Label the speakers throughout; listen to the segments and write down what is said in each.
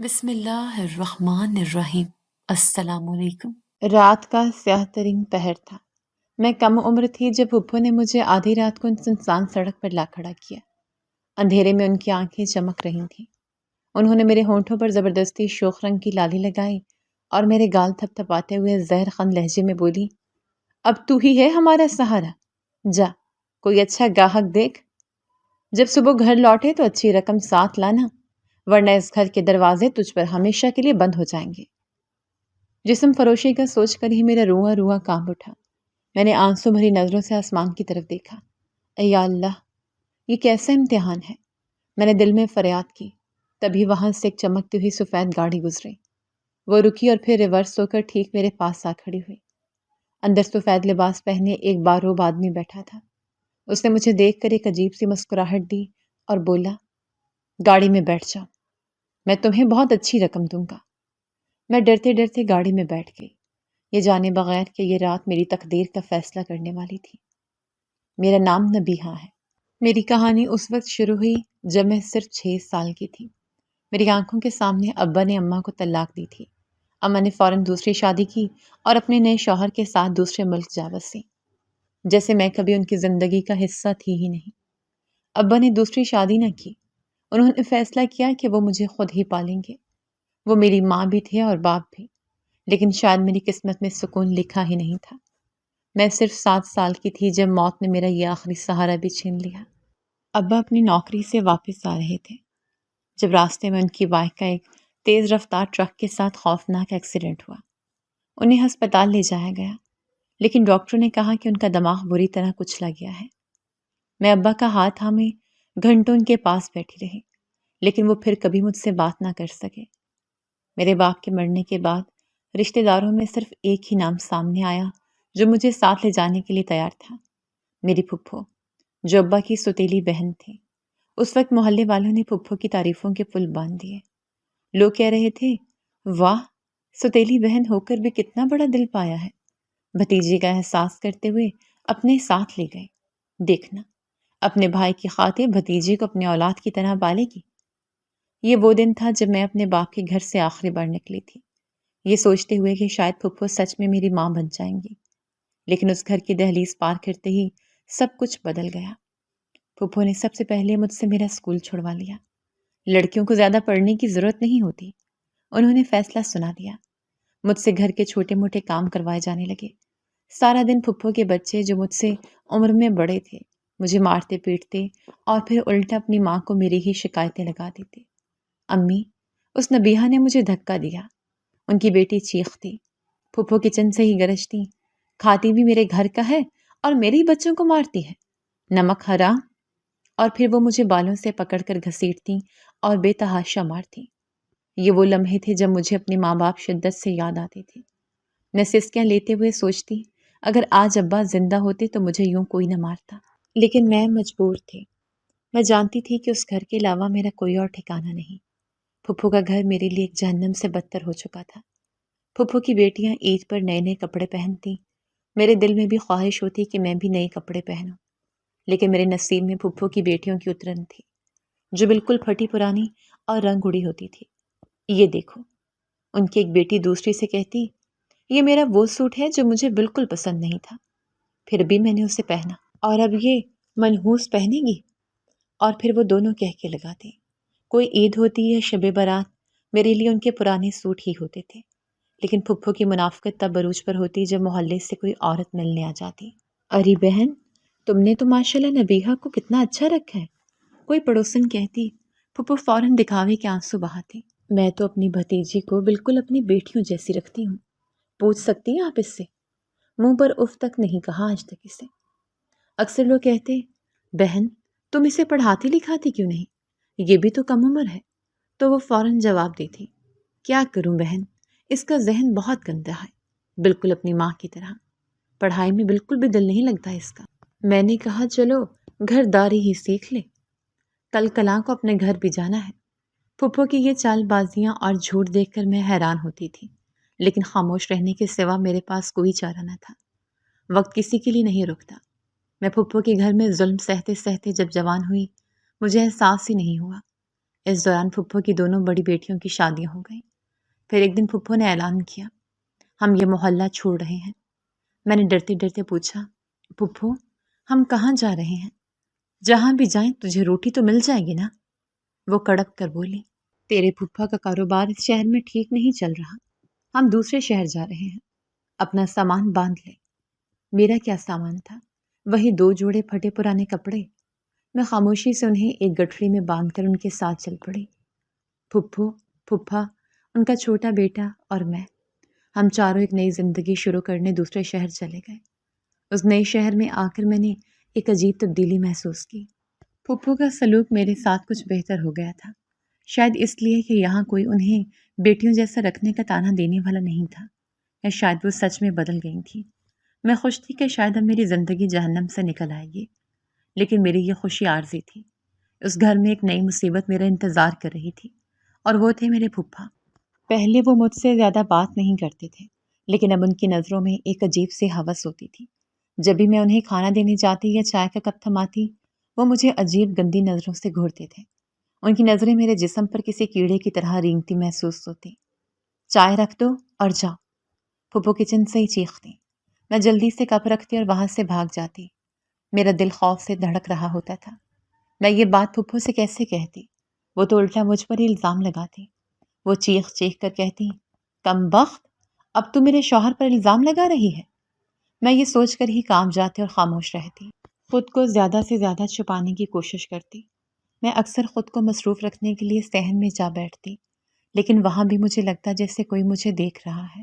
Speaker 1: بسم اللہ الرحمن الرحیم۔ السلام علیکم۔
Speaker 2: رات کا سیاہ ترین پہر تھا۔ میں کم عمر تھی جب پھپھو نے مجھے آدھی رات کو ان سنسان سڑک پر لا کھڑا کیا۔ اندھیرے میں ان کی آنکھیں چمک رہی تھیں۔ انہوں نے میرے ہونٹوں پر زبردستی شوخ رنگ کی لالی لگائی اور میرے گال تھپ تھپاتے ہوئے زہر خند لہجے میں بولی، اب تو ہی ہے ہمارا سہارا، جا کوئی اچھا گاہک دیکھ۔ جب صبح گھر لوٹے تو اچھی رقم ساتھ لانا، ورنہ اس گھر کے دروازے تجھ پر ہمیشہ کے لیے بند ہو جائیں گے۔ جسم فروشی کا سوچ کر ہی میرا رواں رواں کانپ اٹھا۔ میں نے آنسو بھری نظروں سے آسمان کی طرف دیکھا۔ اے یا اللہ، یہ کیسا امتحان ہے؟ میں نے دل میں فریاد کی۔ تبھی وہاں سے ایک چمکتی ہوئی سفید گاڑی گزری۔ وہ رکی اور پھر ریورس ہو کر ٹھیک میرے پاس آ کھڑی ہوئی۔ اندر سفید لباس پہنے ایک باروب آدمی بیٹھا تھا۔ اس نے مجھے دیکھ کر ایک عجیب سی مسکراہٹ دی اور بولا، گاڑی میں بیٹھ جاؤ، میں تمہیں بہت اچھی رقم دوں گا۔ میں ڈرتے ڈرتے گاڑی میں بیٹھ گئی، یہ جانے بغیر کہ یہ رات میری تقدیر کا فیصلہ کرنے والی تھی۔ میرا نام نبیہا ہے۔ میری کہانی اس وقت شروع ہوئی جب میں صرف 6 سال کی تھی۔ میری آنکھوں کے سامنے ابا نے اماں کو طلاق دی تھی۔ اماں نے فوراً دوسری شادی کی اور اپنے نئے شوہر کے ساتھ دوسرے ملک جا بسی، جیسے میں کبھی ان کی زندگی کا حصہ تھی ہی نہیں۔ ابا نے دوسری شادی نہ کی۔ انہوں نے فیصلہ کیا کہ وہ مجھے خود ہی پالیں گے۔ وہ میری ماں بھی تھے اور باپ بھی، لیکن شاید میری قسمت میں سکون لکھا ہی نہیں تھا۔ میں صرف 7 سال کی تھی جب موت نے میرا یہ آخری سہارا بھی چھین لیا۔ ابا اپنی نوکری سے واپس آ رہے تھے جب راستے میں ان کی بائک کا ایک تیز رفتار ٹرک کے ساتھ خوفناک ایکسیڈنٹ ہوا۔ انہیں ہسپتال لے جایا گیا، لیکن ڈاکٹر نے کہا کہ ان کا دماغ بری طرح کچلا گیا ہے۔ میں ابا کا ہاتھ تھامے گھنٹوں ان کے پاس بیٹھی رہی، لیکن وہ پھر کبھی مجھ سے بات نہ کر سکے۔ میرے باپ کے مرنے کے بعد رشتہ داروں میں صرف ایک ہی نام سامنے آیا جو مجھے ساتھ لے جانے کے لیے تیار تھا، میری پھپھو، جو ابا کی سوتیلی بہن تھی۔ اس وقت محلے والوں نے پھپھو کی تعریفوں کے پل باندھ دیے۔ لوگ کہہ رہے تھے، واہ، سوتیلی بہن ہو کر بھی کتنا بڑا دل پایا ہے۔ بھتیجی کا احساس کرتے ہوئے اپنے ساتھ لے گئے۔ دیکھنا، اپنے بھائی کی خاطر بھتیجی کو اپنے اولاد کی طرح پالے گی۔ یہ وہ دن تھا جب میں اپنے باپ کے گھر سے آخری بار نکلی تھی، یہ سوچتے ہوئے کہ شاید پھپھو سچ میں میری ماں بن جائیں گی۔ لیکن اس گھر کی دہلیز پار کرتے ہی سب کچھ بدل گیا۔ پھپھو نے سب سے پہلے مجھ سے میرا اسکول چھڑوا لیا۔ لڑکیوں کو زیادہ پڑھنے کی ضرورت نہیں ہوتی، انہوں نے فیصلہ سنا دیا۔ مجھ سے گھر کے چھوٹے موٹے کام کروائے جانے لگے۔ سارا دن پھپھو کے بچے جو مجھ سے عمر میں بڑے تھے مجھے مارتے پیٹتے اور پھر الٹا اپنی ماں کو میری ہی شکایتیں لگا دیتے۔ امی، اس نبیہا نے مجھے دھکا دیا، ان کی بیٹی چیختی، پھپھو کچن سے ہی گرجتی، کھاتی بھی میرے گھر کا ہے اور میرے ہی بچوں کو مارتی ہے، نمک حرام۔ اور پھر وہ مجھے بالوں سے پکڑ کر گھسیٹتی اور بے تحاشا مارتی۔ یہ وہ لمحے تھے جب مجھے اپنے ماں باپ شدت سے یاد آتے تھے۔ میں سسکیاں لیتے ہوئے سوچتی، اگر آج ابا زندہ ہوتے تو مجھے یوں کوئی نہ مارتا، لیکن میں مجبور تھی۔ میں جانتی تھی کہ اس گھر کے علاوہ میرا کوئی اور ٹھکانہ نہیں۔ پھپھو کا گھر میرے لیے ایک جہنم سے بدتر ہو چکا تھا۔ پھپھو کی بیٹیاں عید پر نئے نئے کپڑے پہنتی، میرے دل میں بھی خواہش ہوتی کہ میں بھی نئے کپڑے پہنوں، لیکن میرے نصیب میں پھپھو کی بیٹیوں کی اترن تھی، جو بالکل پھٹی پرانی اور رنگ اڑی ہوتی تھی۔ یہ دیکھو، ان کی ایک بیٹی دوسری سے کہتی، یہ میرا وہ سوٹ ہے جو مجھے بالکل پسند نہیں تھا، پھر بھی میں نے اسے پہنا، اور اب یہ منحوس پہنے گی۔ اور پھر وہ دونوں کہہ کے لگاتے، کوئی عید ہوتی یا شب برات، میرے لیے ان کے پرانے سوٹ ہی ہوتے تھے، لیکن پھپھو کی منافقت تب عروج پر ہوتی جب محلے سے کوئی عورت ملنے آ جاتی۔ ارے بہن، تم نے تو ماشاءاللہ نبیہا کو کتنا اچھا رکھا ہے، کوئی پڑوسن کہتی۔ پھپھو فوراً دکھاوے کے آنسو بہاتی، میں تو اپنی بھتیجی کو بالکل اپنی بیٹیوں جیسی رکھتی ہوں، پوچھ سکتی ہیں آپ اس سے، منہ پر اف تک نہیں کہا آج تک اسے۔ اکثر لوگ کہتے، بہن تم اسے پڑھاتی لکھاتی کیوں نہیں، یہ بھی تو کم عمر ہے، تو وہ فوراً جواب دیتی، کیا کروں بہن، اس کا ذہن بہت گندا ہے، بالکل اپنی ماں کی طرح، پڑھائی میں بالکل بھی دل نہیں لگتا اس کا۔ میں نے کہا چلو گھر داری ہی سیکھ لے، کل کلاں کو اپنے گھر بھی جانا ہے۔ پھپھو کی یہ چال بازیاں اور جھوٹ دیکھ کر میں حیران ہوتی تھی، لیکن خاموش رہنے کے سوا میرے پاس کوئی چارہ نہ تھا۔ وقت کسی کے لیے نہیں رکتا۔ میں پھپھو کے گھر میں ظلم سہتے سہتے جب جوان ہوئی، مجھے احساس ہی نہیں ہوا اس دوران پھپھو کی دونوں بڑی بیٹیوں کی شادیاں ہو گئیں۔ پھر ایک دن پھپھو نے اعلان کیا، ہم یہ محلہ چھوڑ رہے ہیں۔ میں نے ڈرتے ڈرتے پوچھا، پھپھو ہم کہاں جا رہے ہیں؟ جہاں بھی جائیں تجھے روٹی تو مل جائے گی نا؟ وہ کڑپ کر بولی، تیرے پھپھا کا کاروبار اس شہر میں ٹھیک نہیں چل رہا، ہم دوسرے شہر جا رہے ہیں، اپنا سامان باندھ لے۔ میرا کیا سامان تھا؟ وہی 2 جوڑے پھٹے پرانے کپڑے۔ میں خاموشی سے انہیں ایک گٹھڑی میں باندھ کر ان کے ساتھ چل پڑی۔ پھپھو، پھپھا، ان کا چھوٹا بیٹا اور میں، ہم چاروں ایک نئی زندگی شروع کرنے دوسرے شہر چلے گئے۔ اس نئے شہر میں آ کر میں نے ایک عجیب تبدیلی محسوس کی۔ پھپھو کا سلوک میرے ساتھ کچھ بہتر ہو گیا تھا، شاید اس لیے کہ یہاں کوئی انہیں بیٹیوں جیسا رکھنے کا طعنہ دینے والا نہیں تھا، یا شاید وہ سچ میں بدل گئی تھی۔ میں خوش تھی کہ شاید اب میری زندگی جہنم سے نکل آئے گی، لیکن میری یہ خوشی عارضی تھی۔ اس گھر میں ایک نئی مصیبت میرا انتظار کر رہی تھی، اور وہ تھے میرے پھپھا۔ پہلے وہ مجھ سے زیادہ بات نہیں کرتے تھے، لیکن اب ان کی نظروں میں ایک عجیب سی ہوس ہوتی تھی۔ جب بھی میں انہیں کھانا دینے جاتی یا چائے کا کپ تھماتی، وہ مجھے عجیب گندی نظروں سے گھورتے تھے۔ ان کی نظریں میرے جسم پر کسی کیڑے کی طرح رینگتی محسوس ہوتی۔ چائے رکھ دو اور جاؤ، پھپھو کچن سے ہی چیختی۔ میں جلدی سے کپ رکھتی اور وہاں سے بھاگ جاتی۔ میرا دل خوف سے دھڑک رہا ہوتا تھا۔ میں یہ بات پھپھو سے کیسے کہتی؟ وہ تو الٹا مجھ پر ہی الزام لگاتی۔ وہ چیخ چیخ کر کہتی، کم بخت، اب تو میرے شوہر پر الزام لگا رہی ہے۔ میں یہ سوچ کر ہی کام جاتی اور خاموش رہتی، خود کو زیادہ سے زیادہ چھپانے کی کوشش کرتی۔ میں اکثر خود کو مصروف رکھنے کے لیے صحن میں جا بیٹھتی، لیکن وہاں بھی مجھے لگتا جیسے کوئی مجھے دیکھ رہا ہے۔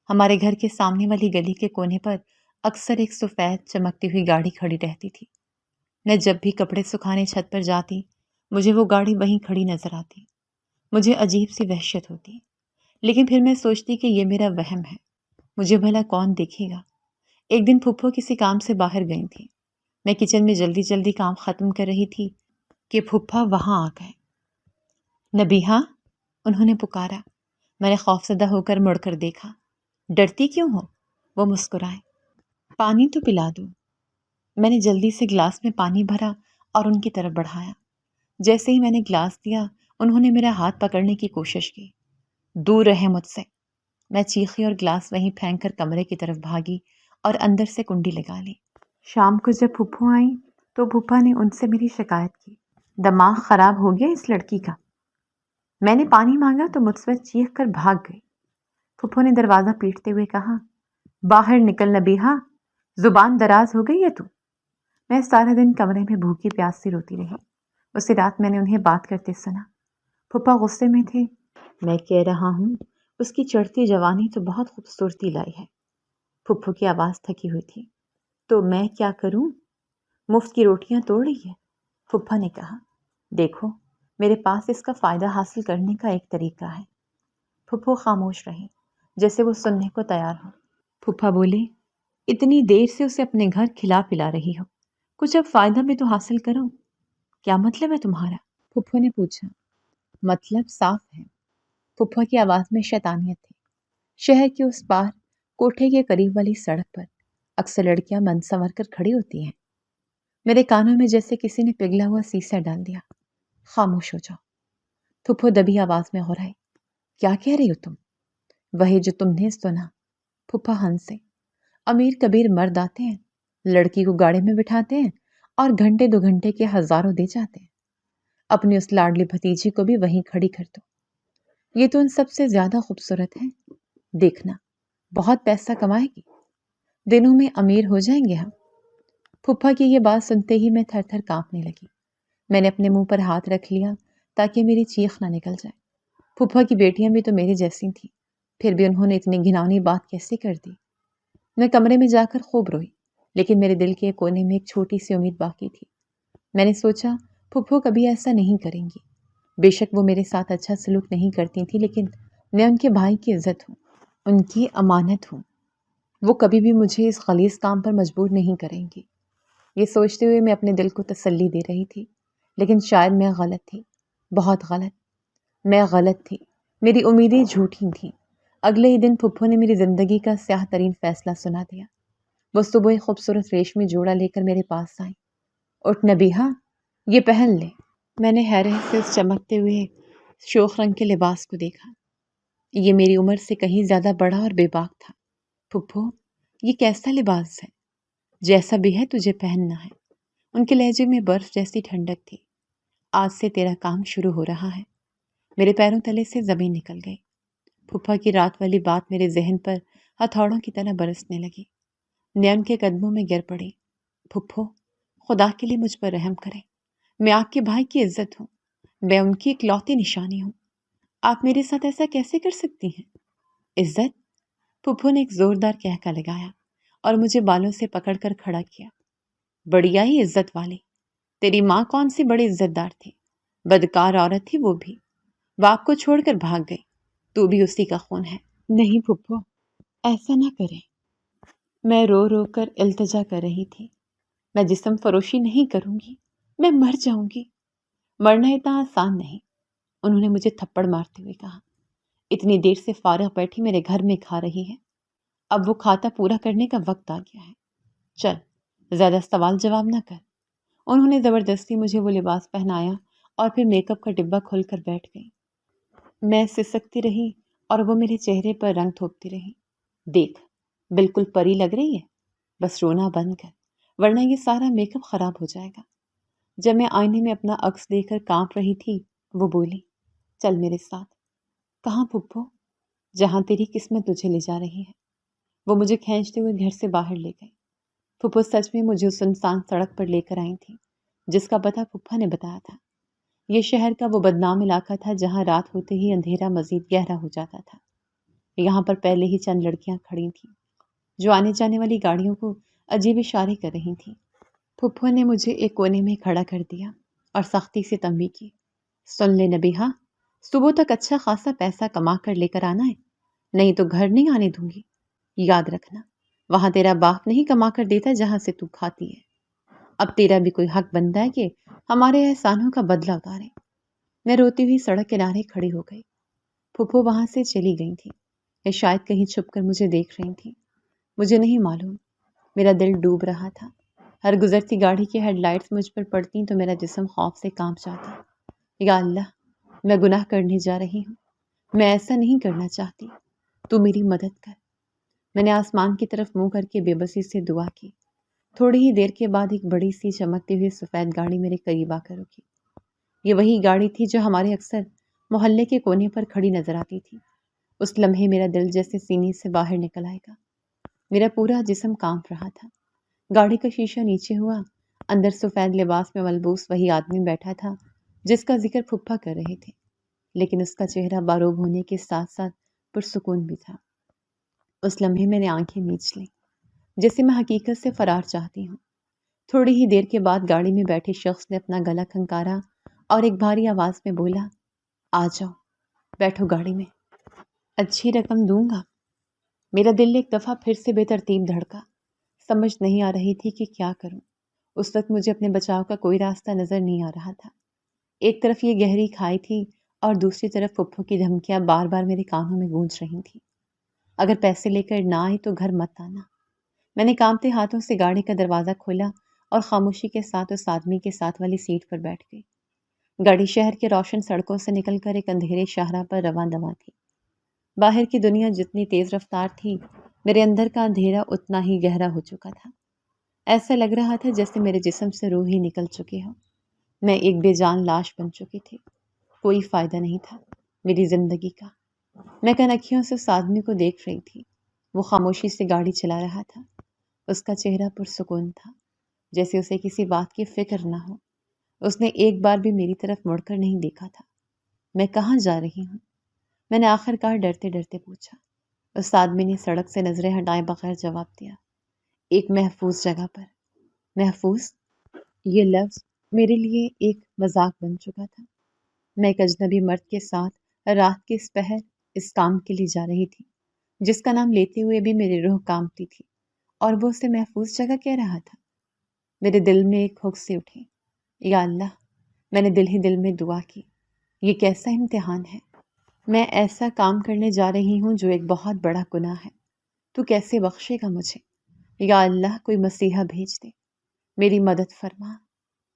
Speaker 2: ہمارے گھر کے سامنے والی گلی کے کونے پر اکثر ایک سفید چمکتی ہوئی گاڑی کھڑی رہتی تھی۔ میں جب بھی کپڑے سکھانے چھت پر جاتی، مجھے وہ گاڑی وہیں کھڑی نظر آتی۔ مجھے عجیب سی وحشت ہوتی، لیکن پھر میں سوچتی کہ یہ میرا وہم ہے، مجھے بھلا کون دیکھے گا۔ ایک دن پھپھو کسی کام سے باہر گئی تھی۔ میں کچن میں جلدی جلدی کام ختم کر رہی تھی کہ پھپھا وہاں آ گئے۔ نبیہا، انہوں نے پکارا۔ میں نے خوفزدہ ہو کر مڑ کر دیکھا۔ ڈرتی کیوں ہو؟ وہ مسکرائے۔ پانی تو پلا دوں۔ میں نے جلدی سے گلاس میں پانی بھرا اور ان کی طرف بڑھایا۔ جیسے ہی میں نے گلاس دیا، انہوں نے میرا ہاتھ پکڑنے کی کوشش کی۔ دور رہے مجھ سے، میں چیخی اور گلاس وہیں پھینک کر کمرے کی طرف بھاگی اور اندر سے کنڈی لگا لی۔ شام کو جب پھپھو آئیں تو پھپھا نے ان سے میری شکایت کی، دماغ خراب ہو گیا اس لڑکی کا۔ میں نے پانی مانگا تو مجھ سے چیخ کر بھاگ گئی۔ پھپھو نے دروازہ پیٹتے ہوئے کہا، باہر نکل نبیہا، زبان دراز ہو گئی ہے تو۔ میں سارا دن کمرے میں بھوکی پیاس سے روتی رہی۔ اسی رات میں نے انہیں بات کرتے سنا۔ پھپھا غصے میں تھے۔ میں کہہ رہا ہوں، اس کی چڑھتی جوانی تو بہت خوبصورتی لائی ہے۔ پھپھو کی آواز تھکی ہوئی تھی۔ تو میں کیا کروں؟ مفت کی روٹیاں توڑ رہی ہے؟ پھپھا نے کہا، دیکھو میرے پاس اس کا فائدہ حاصل کرنے کا ایک طریقہ ہے۔ پھپھو خاموش رہی، جیسے وہ سننے کو تیار ہو۔ پھپھا بولے، اتنی دیر سے اسے اپنے گھر کھلا پلا رہی ہو، کچھ اب فائدہ بھی تو حاصل کرو۔ کیا مطلب ہے تمہارا؟ پھپھو نے پوچھا۔ مطلب صاف ہے۔ پھپھا کی آواز میں شیطانیت تھی۔ شہر کے اس پار کوٹھے کے قریب والی سڑک پر اکثر لڑکیاں من سنور کر کھڑی ہوتی ہیں۔ میرے کانوں میں جیسے کسی نے پگھلا ہوا سیسا ڈال دیا۔ خاموش ہو جاؤ۔ پھپھو دبی آواز میں غرائی، کیا کہہ رہی ہو تم؟ وہی جو تم نے سنا۔ پھپھا ہنسے۔ امیر کبیر مرد آتے ہیں، لڑکی کو گاڑی میں بٹھاتے ہیں اور گھنٹے 2 گھنٹے کے ہزاروں دے جاتے ہیں۔ اپنی اس لاڈلی بھتیجی کو بھی وہیں کھڑی کر دو۔ یہ تو ان سب سے زیادہ خوبصورت ہے، دیکھنا بہت پیسہ کمائے گی، دنوں میں امیر ہو جائیں گے ہم۔ پھپھا کی یہ بات سنتے ہی میں تھر تھر کانپنے لگی۔ میں نے اپنے منہ پر ہاتھ رکھ لیا تاکہ میری چیخ نہ نکل جائے۔ پھپھا کی بیٹیاں بھی تو میری جیسی تھیں، پھر بھی انہوں نے اتنی گھناؤنی بات کیسے کر دی؟ میں کمرے میں جا کر خوب روئی، لیکن میرے دل کے کونے میں ایک چھوٹی سی امید باقی تھی۔ میں نے سوچا پھپھو کبھی ایسا نہیں کریں گی۔ بے شک وہ میرے ساتھ اچھا سلوک نہیں کرتی تھی، لیکن میں ان کے بھائی کی عزت ہوں، ان کی امانت ہوں، وہ کبھی بھی مجھے اس غلیظ کام پر مجبور نہیں کریں گی۔ یہ سوچتے ہوئے میں اپنے دل کو تسلی دے رہی تھی، لیکن شاید میں غلط تھی، بہت غلط۔ میں غلط تھی، میری امیدیں جھوٹی تھیں۔ اگلے ہی دن پھپھو نے میری زندگی کا سیاہ ترین فیصلہ سنا دیا۔ وہ صبح ایک خوبصورت ریشمی جوڑا لے کر میرے پاس آئیں۔ اٹھ نبیہا، یہ پہن لے۔ میں نے حیرت سے اس چمکتے ہوئے شوخ رنگ کے لباس کو دیکھا۔ یہ میری عمر سے کہیں زیادہ بڑا اور بے باک تھا۔ پھپھو، یہ کیسا لباس ہے؟ جیسا بھی ہے تجھے پہننا ہے۔ ان کے لہجے میں برف جیسی ٹھنڈک تھی۔ آج سے تیرا کام شروع ہو رہا ہے۔ میرے پیروں تلے سے زمین نکل گئی۔ پھپھا کی رات والی بات میرے ذہن پر ہتھوڑوں کی طرح برسنے لگی۔ میں ان کے قدموں میں گر پڑی۔ پھپھو، خدا کے لیے مجھ پر رحم کریں۔ میں آپ کے بھائی کی عزت ہوں۔ میں ان کی اکلوتی نشانی ہوں۔ آپ میرے ساتھ ایسا کیسے کر سکتی ہیں؟ عزت؟ پھپھو نے ایک زوردار کہکا لگایا اور مجھے بالوں سے پکڑ کر کھڑا کیا۔ بڑھیا ہی عزت والی۔ تیری ماں کون سی بڑی عزت دار تھی؟ بدکار عورت تھی وہ بھی۔ باپ کو چھوڑ کر بھاگ گئی۔ تو بھی اسی کا خون ہے۔ نہیں پھپھو، ایسا نہ کریں۔ میں رو رو کر التجا کر رہی تھی۔ میں جسم فروشی نہیں کروں گی۔ میں مر جاؤں گی۔ مرنا اتنا آسان نہیں۔ انہوں نے مجھے تھپڑ مارتے ہوئے کہا۔ اتنی دیر سے فارغ بیٹھی میرے گھر میں کھا رہی ہے۔ اب وہ کھاتا پورا کرنے کا وقت آ گیا ہے۔ چل، زیادہ سوال جواب نہ کر۔ انہوں نے زبردستی مجھے وہ لباس پہنایا اور پھر میک اپ کا ڈبہ کھول کر بیٹھ گئی۔ میں سسکتی رہی اور وہ میرے چہرے پر رنگ تھوپتی رہی۔ دیکھ، بالکل پری لگ رہی ہے۔ بس رونا بند کر، ورنہ یہ سارا میک اپ خراب ہو جائے گا۔ جب میں آئینے میں اپنا عکس دیکھ کر کانپ رہی تھی، وہ بولی، چل میرے ساتھ۔ کہاں پھپھو؟ جہاں تیری قسمت تجھے لے جا رہی ہے۔ وہ مجھے کھینچتے ہوئے گھر سے باہر لے گئے۔ پھپھو سچ میں مجھے اس سنسان سڑک پر لے کر آئی تھی جس کا پتہ پھپھا نے بتایا تھا۔ یہ شہر کا وہ بدنام علاقہ تھا جہاں رات ہوتے ہی اندھیرا مزید گہرا ہو جاتا تھا۔ یہاں پر پہلے ہی چند لڑکیاں کھڑی تھیں جو آنے جانے والی گاڑیوں کو عجیب اشارے کر رہی تھیں۔ پھپھو نے مجھے ایک کونے میں کھڑا کر دیا اور سختی سے تنبیہ کی۔ سن لے نبیہا، صبح تک اچھا خاصا پیسہ کما کر لے کر آنا ہے، نہیں تو گھر نہیں آنے دوں گی۔ یاد رکھنا، وہاں تیرا باپ نہیں کما کر دیتا جہاں سے تو کھاتی ہے۔ اب تیرا بھی کوئی حق بنتا ہے کہ ہمارے احسانوں کا بدلہ اتارے۔ میں روتی ہوئی سڑک کنارے کھڑی ہو گئی۔ پھپھو وہاں سے چلی گئی تھی یا شاید کہیں چھپ کر مجھے دیکھ رہی تھی، مجھے نہیں معلوم۔ میرا دل ڈوب رہا تھا۔ ہر گزرتی گاڑی کی ہیڈ لائٹس مجھ پر پڑتی تو میرا جسم خوف سے کانپ جاتا۔ یا اللہ، میں گناہ کرنے جا رہی ہوں۔ میں ایسا نہیں کرنا چاہتی۔ تو میری مدد کر۔ میں نے آسمان کی طرف منہ کر کے بے بسی سے دعا کی۔ تھوڑی ہی دیر کے بعد ایک بڑی سی چمکتی ہوئی سفید گاڑی میرے قریب آ کر رکی۔ یہ وہی گاڑی تھی جو ہمارے اکثر محلے کے کونے پر کھڑی نظر آتی تھی۔ اس لمحے میرا دل جیسے سینے سے باہر نکل آئے گا۔ میرا پورا جسم کانپ رہا تھا۔ گاڑی کا شیشہ نیچے ہوا۔ اندر سفید لباس میں ملبوس وہی آدمی بیٹھا تھا جس کا ذکر پھپھا کر رہے تھے، لیکن اس کا چہرہ باروب ہونے کے ساتھ ساتھ پرسکون بھی تھا۔ اس لمحے میں نے آنکھیں میچ لیں جیسے میں حقیقت سے فرار چاہتی ہوں۔ تھوڑی ہی دیر کے بعد گاڑی میں بیٹھے شخص نے اپنا گلا کھنکارا اور ایک بھاری آواز میں بولا، آ جاؤ، بیٹھو گاڑی میں، اچھی رقم دوں گا۔ میرا دل ایک دفعہ پھر سے بے ترتیب دھڑکا۔ سمجھ نہیں آ رہی تھی کہ کیا کروں۔ اس وقت مجھے اپنے بچاؤ کا کوئی راستہ نظر نہیں آ رہا تھا۔ ایک طرف یہ گہری کھائی تھی اور دوسری طرف پھپھو کی دھمکیاں بار بار میرے کانوں میں گونج رہی تھیں۔ اگر پیسے لے کر نہ آئی تو گھر مت آنا۔ میں نے کانپتے ہاتھوں سے گاڑی کا دروازہ کھولا اور خاموشی کے ساتھ اس آدمی کے ساتھ والی سیٹ پر بیٹھ گئی۔ گاڑی شہر کے روشن سڑکوں سے نکل کر ایک اندھیرے شاہراہ پر رواں دواں تھی۔ باہر کی دنیا جتنی تیز رفتار تھی، میرے اندر کا اندھیرا اتنا ہی گہرا ہو چکا تھا۔ ایسا لگ رہا تھا جیسے میرے جسم سے روح ہی نکل چکی ہو۔ میں ایک بے جان لاش بن چکی تھی۔ کوئی فائدہ نہیں تھا میری زندگی کا۔ میں کنکھیوں سے اس آدمی کو دیکھ رہی تھی۔ وہ خاموشی سے گاڑی چلا رہا تھا۔ اس کا چہرہ پرسکون تھا، جیسے اسے کسی بات کی فکر نہ ہو۔ اس نے ایک بار بھی میری طرف مڑ کر نہیں دیکھا تھا۔ میں کہاں جا رہی ہوں؟ میں نے آخر کار ڈرتے ڈرتے پوچھا۔ اس آدمی نے سڑک سے نظریں ہٹائے بغیر جواب دیا، ایک محفوظ جگہ پر۔ محفوظ؟ یہ لفظ میرے لیے ایک مذاق بن چکا تھا۔ میں ایک اجنبی مرد کے ساتھ رات کے اس پہر اس کام کے لیے جا رہی تھی جس کا نام لیتے ہوئے بھی میری روح کانپتی تھی، اور وہ اسے محفوظ جگہ کہہ رہا تھا۔ میرے دل میں ایک ہک سی اٹھی۔ یا اللہ، میں نے دل ہی دل میں دعا کی، یہ کیسا امتحان ہے؟ میں ایسا کام کرنے جا رہی ہوں جو ایک بہت بڑا گناہ ہے۔ تو کیسے بخشے گا مجھے؟ یا اللہ، کوئی مسیحا بھیج دے، میری مدد فرما۔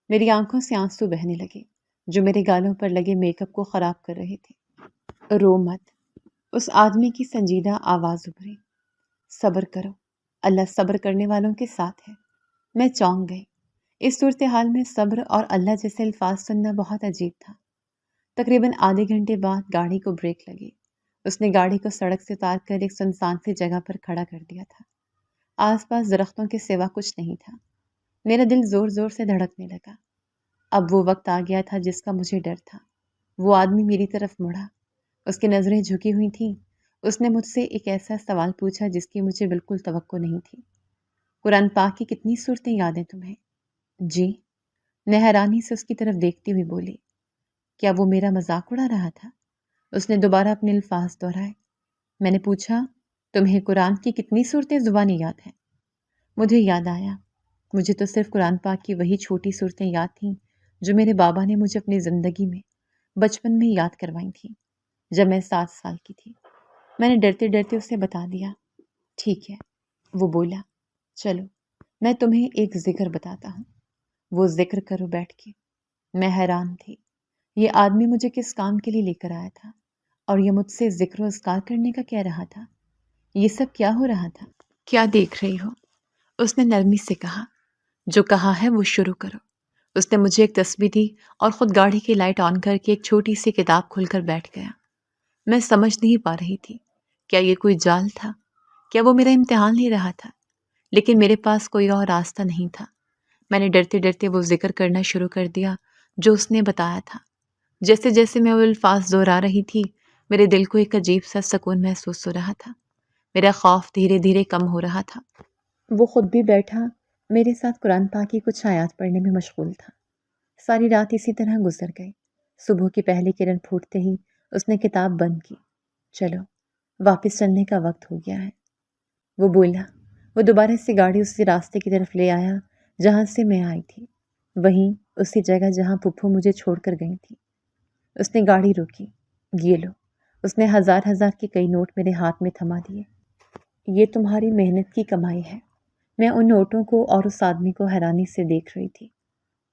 Speaker 2: میری آنکھوں سے آنسو بہنے لگے۔ جو میرے گالوں پر لگے میک اپ کو خراب کر رہے تھے۔ رو مت، اس آدمی کی سنجیدہ آواز ابھری۔ صبر کرو، اللہ صبر کرنے والوں کے ساتھ ہے۔ میں چونک گئی۔ اس صورتحال میں صبر اور اللہ جیسے الفاظ سننا بہت عجیب تھا۔ تقریباً آدھے گھنٹے بعد گاڑی کو بریک لگی۔ اس نے گاڑی کو سڑک سے اتار کر ایک سنسان سی جگہ پر کھڑا کر دیا تھا۔ آس پاس درختوں کے سوا کچھ نہیں تھا۔ میرا دل زور زور سے دھڑکنے لگا۔ اب وہ وقت آ گیا تھا جس کا مجھے ڈر تھا۔ وہ آدمی میری طرف مڑا۔ اس کی نظریں جھکی ہوئی تھیں۔ اس نے مجھ سے ایک ایسا سوال پوچھا جس کی مجھے بالکل توقع نہیں تھی۔ قرآن پاک کی کتنی صورتیں یاد ہیں تمہیں؟ جی، میں حیرانی سے اس کی طرف دیکھتی ہوئی بولی۔ کیا وہ میرا مذاق اڑا رہا تھا؟ اس نے دوبارہ اپنے الفاظ دہرائے۔ میں نے پوچھا، تمہیں قرآن کی کتنی صورتیں زبانی یاد ہیں؟ مجھے یاد آیا، مجھے تو صرف قرآن پاک کی وہی چھوٹی صورتیں یاد تھیں جو میرے بابا نے مجھے اپنی زندگی میں بچپن میں یاد کروائی تھیں جب میں 7 سال کی تھی۔ میں نے ڈرتے ڈرتے اسے بتا دیا۔ ٹھیک ہے، وہ بولا، چلو میں تمہیں ایک ذکر بتاتا ہوں۔ وہ ذکر کرو بیٹھ کے۔ میں حیران تھی، یہ آدمی مجھے کس کام کے لیے لے کر آیا تھا اور یہ مجھ سے ذکر و اذکار کرنے کا کہہ رہا تھا؟ یہ سب کیا ہو رہا تھا؟ کیا دیکھ رہی ہو؟ اس نے نرمی سے کہا۔ جو کہا ہے وہ شروع کرو۔ اس نے مجھے ایک تسبیح دی اور خود گاڑی کی لائٹ آن کر کے ایک چھوٹی سی کتاب کھول کر بیٹھ گیا۔ میں سمجھ نہیں پا رہی تھی، کیا یہ کوئی جال تھا؟ کیا وہ میرا امتحان لے رہا تھا؟ لیکن میرے پاس کوئی اور راستہ نہیں تھا۔ میں نے ڈرتے ڈرتے وہ ذکر کرنا شروع کر دیا جو اس نے بتایا تھا۔ جیسے جیسے میں وہ الفاظ دہرا رہی تھی، میرے دل کو ایک عجیب سا سکون محسوس ہو رہا تھا۔ میرا خوف دھیرے دھیرے کم ہو رہا تھا۔ وہ خود بھی بیٹھا میرے ساتھ قرآن پاک کی کچھ آیات پڑھنے میں مشغول تھا۔ ساری رات اسی طرح گزر گئی۔ صبح کی پہلی کرن پھوٹتے ہی اس نے کتاب بند کی۔ چلو واپس چلنے کا وقت ہو گیا ہے، وہ بولا۔ وہ دوبارہ سے گاڑی اسی راستے کی طرف لے آیا جہاں سے میں آئی تھی، وہیں اسی جگہ جہاں پھپھو مجھے چھوڑ کر گئی تھی۔ اس نے گاڑی روکی۔ یہ لو، اس نے ہزار ہزار کے کئی نوٹ میرے ہاتھ میں تھما دیے۔ یہ تمہاری محنت کی کمائی ہے۔ میں ان نوٹوں کو اور اس آدمی کو حیرانی سے دیکھ رہی تھی۔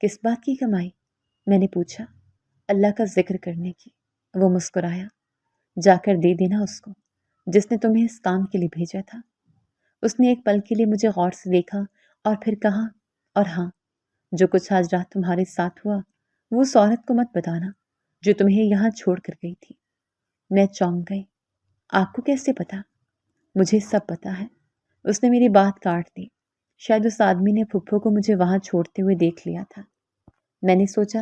Speaker 2: کس بات کی کمائی؟ میں نے پوچھا۔ اللہ کا ذکر کرنے کی۔ وہ مسکرایا۔ جا کر دے دینا اس کو جس نے تمہیں اس کام کے لیے بھیجا تھا۔ اس نے ایک پل کے لیے مجھے غور سے دیکھا اور پھر کہا، اور ہاں، جو کچھ آج رات تمہارے ساتھ ہوا وہ اس عورت کو مت بتانا جو تمہیں یہاں چھوڑ کر گئی تھی۔ میں چونک گئی۔ آپ کو کیسے پتا؟ مجھے سب پتا ہے۔ اس نے میری بات کاٹ دی۔ شاید اس آدمی نے پھپھو کو مجھے وہاں چھوڑتے ہوئے دیکھ لیا تھا۔ میں نے سوچا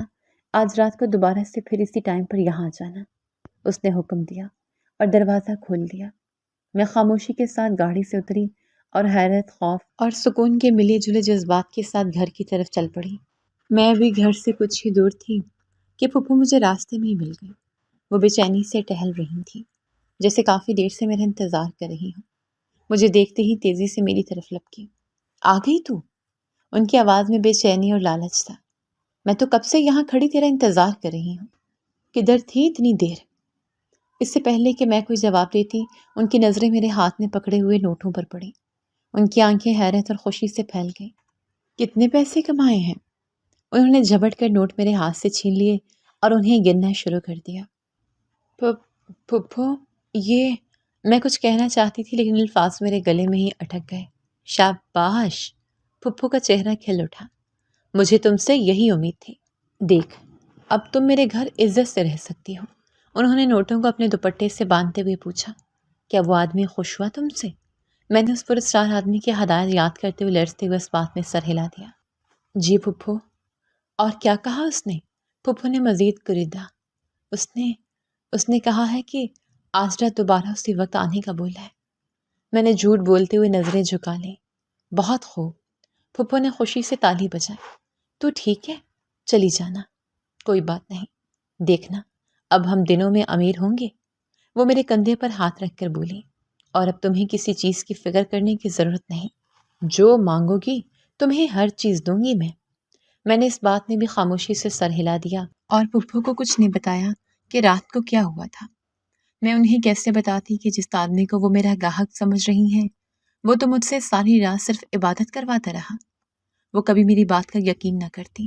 Speaker 2: آج رات کو دوبارہ سے پھر اسی ٹائم پر یہاں آ جانا۔ اس نے حکم دیا اور دروازہ کھول دیا۔ میں خاموشی کے ساتھ گاڑی سے اتری اور حیرت، خوف اور سکون کے ملے جلے جذبات کے ساتھ گھر کی طرف چل پڑی۔ میں ابھی گھر سے کچھ ہی دور تھی کہ پھپھو مجھے راستے میں ہی مل گئی۔ وہ بے چینی سے ٹہل رہی تھی، جیسے کافی دیر سے میرا انتظار کر رہی ہوں۔ مجھے دیکھتے ہی تیزی سے میری طرف لپکی۔ آ گئی تو؟ ان کی آواز میں بے چینی اور لالچ تھا۔ میں تو کب سے یہاں کھڑی تیرا انتظار کر رہی ہوں۔ کدھر تھی اتنی دیر؟ اس سے پہلے کہ میں کوئی جواب دیتی، ان کی نظریں میرے ہاتھ میں پکڑے ہوئے نوٹوں پر پڑیں۔ ان کی آنکھیں حیرت اور خوشی سے پھیل گئیں۔ کتنے پیسے کمائے ہیں؟ انہوں نے جھپٹ کر نوٹ میرے ہاتھ سے چھین لیے اور انہیں گننا شروع کر دیا۔ پھپھو، یہ میں کچھ کہنا چاہتی تھی لیکن الفاظ میرے گلے میں ہی اٹک گئے۔ شاباش! پھپھو کا چہرہ کھل اٹھا۔ مجھے تم سے یہی امید تھی۔ دیکھ، اب تم میرے گھر عزت سے رہ سکتی ہو۔ انہوں نے نوٹوں کو اپنے دوپٹے سے باندھتے ہوئے پوچھا۔ کیا وہ آدمی خوش ہوا تم سے؟ میں نے اس پراسرار آدمی کی ہدایت یاد کرتے ہوئے لرزتے ہوئے اس بات میں سر ہلا دیا۔ جی پھپھو۔ اور کیا کہا اس نے؟ پھپھو نے مزید کریدا۔ اس نے کہا ہے کہ آج رات دوبارہ اسی وقت آنے کا بولا ہے۔ میں نے جھوٹ بولتے ہوئے نظریں جھکا لیں۔ بہت خوب، پھپھو نے خوشی سے تالی بجائی۔ تو ٹھیک ہے، چلی جانا، کوئی بات نہیں۔ دیکھنا، اب ہم دنوں میں امیر ہوں گے۔ وہ میرے کندھے پر ہاتھ رکھ کر بولی، اور اب تمہیں کسی چیز کی فکر کرنے کی ضرورت نہیں۔ جو مانگو گی تمہیں ہر چیز دوں گی میں نے اس بات میں بھی خاموشی سے سر ہلا دیا اور پھپھو کو کچھ نہیں بتایا کہ رات کو کیا ہوا تھا۔ میں انہیں کیسے بتاتی کہ جس آدمی کو وہ میرا گاہک سمجھ رہی ہیں وہ تو مجھ سے ساری رات صرف عبادت کرواتا رہا۔ وہ کبھی میری بات کا یقین نہ کرتی۔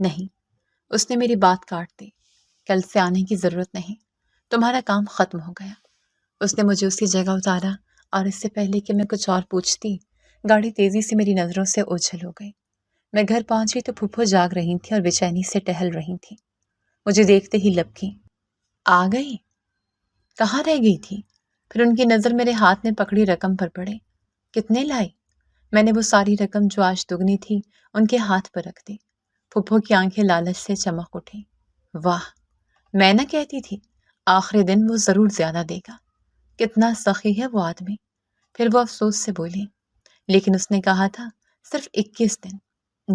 Speaker 2: نہیں، اس نے میری بات کاٹ دی۔ کل سے آنے کی ضرورت نہیں، تمہارا کام ختم ہو گیا۔ اس نے مجھے اسی جگہ اتارا اور اس سے پہلے کہ میں کچھ اور پوچھتی، گاڑی تیزی سے میری نظروں سے اوجھل ہو گئی۔ میں گھر پہنچی تو پھپھو جاگ رہی تھیں اور بے چینی سے ٹہل رہی تھیں۔ مجھے دیکھتے ہی لبکیں، آ گئی؟ کہاں رہ گئی تھی؟ پھر ان کی نظر میرے ہاتھ میں پکڑی رقم پر پڑے۔ کتنے لائی؟ میں نے وہ ساری رقم جو آج دگنی تھی ان کے ہاتھ پر رکھ دی۔ پھپھو کی آنکھیں لالچ سے چمک اٹھیں۔ واہ، میں نہ کہتی تھی آخری دن وہ ضرور زیادہ دے گا۔ کتنا سخی ہے وہ آدمی۔ پھر وہ افسوس سے بولی، لیکن اس نے کہا تھا صرف 21 دن۔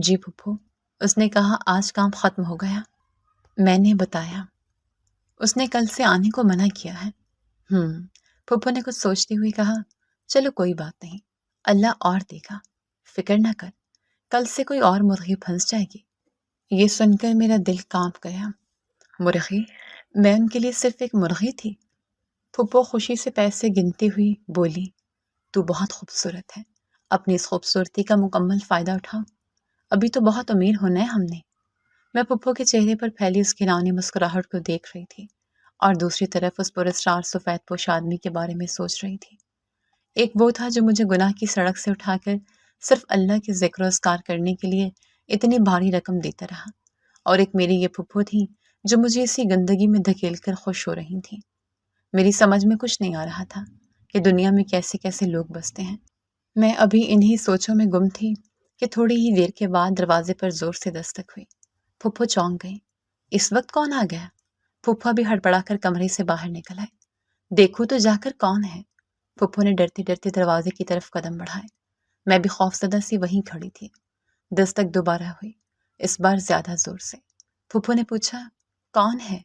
Speaker 2: جی پھپھو، اس نے کہا آج کام ختم ہو گیا۔ میں نے بتایا، اس نے کل سے آنے کو منع کیا ہے۔ پھپھو نے کچھ سوچتے ہوئے کہا، چلو کوئی بات نہیں، اللہ اور دے گا، فکر نہ کر، کل سے کوئی اور مرغی پھنس جائے گی۔ یہ سن کر میرا دل کانپ گیا۔ مرغی؟ میں ان کے لیے صرف ایک مرغی تھی۔ پھپھو خوشی سے پیسے گنتی ہوئی بولی، تو بہت خوبصورت ہے، اپنی اس خوبصورتی کا مکمل فائدہ اٹھاؤ، ابھی تو بہت امیر ہونا ہے ہم نے۔ میں پھپھو کے چہرے پر پھیلی اس گھناؤنی مسکراہٹ کو دیکھ رہی تھی اور دوسری طرف اس پراسرار سفید پوش آدمی کے بارے میں سوچ رہی تھی۔ ایک وہ تھا جو مجھے گناہ کی سڑک سے اٹھا کر صرف اللہ کے ذکر و اذکار کرنے کے لیے اتنی بھاری رقم دیتا رہا، اور ایک میری یہ پھپھو تھی جو مجھے اسی گندگی میں دھکیل کر خوش ہو رہی تھی۔ میری سمجھ میں کچھ نہیں آ رہا تھا کہ دنیا میں کیسے کیسے لوگ بستے ہیں۔ میں ابھی انہی سوچوں میں گم تھی کہ تھوڑی ہی دیر کے بعد دروازے پر زور سے دستک ہوئی۔ پھپھو چونک گئی۔ اس وقت کون آ گیا؟ پھپھو بھی ہڑبڑا کر کمرے سے باہر نکل آئے۔ دیکھو تو جا کر کون ہے؟ پھپھو نے ڈرتے ڈرتے دروازے کی طرف قدم بڑھائے۔ میں بھی خوفزدہ سی وہیں کھڑی تھی۔ دستک دوبارہ ہوئی، اس بار زیادہ زور سے۔ پھپھو نے پوچھا، کون ہے؟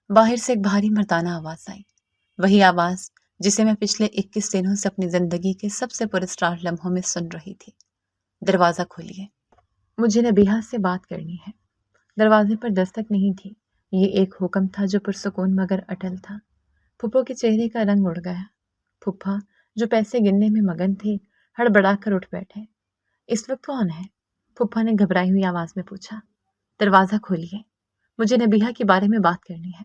Speaker 2: باہر سے ایک بھاری مردانہ آواز آئی، وہی آواز جسے میں پچھلے 21 دنوں سے اپنی زندگی کے سب سے پراسرار لمحوں میں سن رہی تھی۔ دروازہ کھولیے، مجھے نبیہہ سے بات کرنی ہے۔ دروازے پر دستک نہیں تھی، یہ ایک حکم تھا جو پرسکون مگر اٹل تھا۔ پھپھو کے چہرے کا رنگ اڑ گیا۔ پھپھا جو پیسے گننے میں مگن تھے ہڑبڑا کر اٹھ بیٹھے۔ اس وقت کون ہے؟ پھپھا نے گھبرائی ہوئی آواز میں پوچھا۔ دروازہ کھولیے، مجھے نبیہہ کے بارے میں بات کرنی ہے۔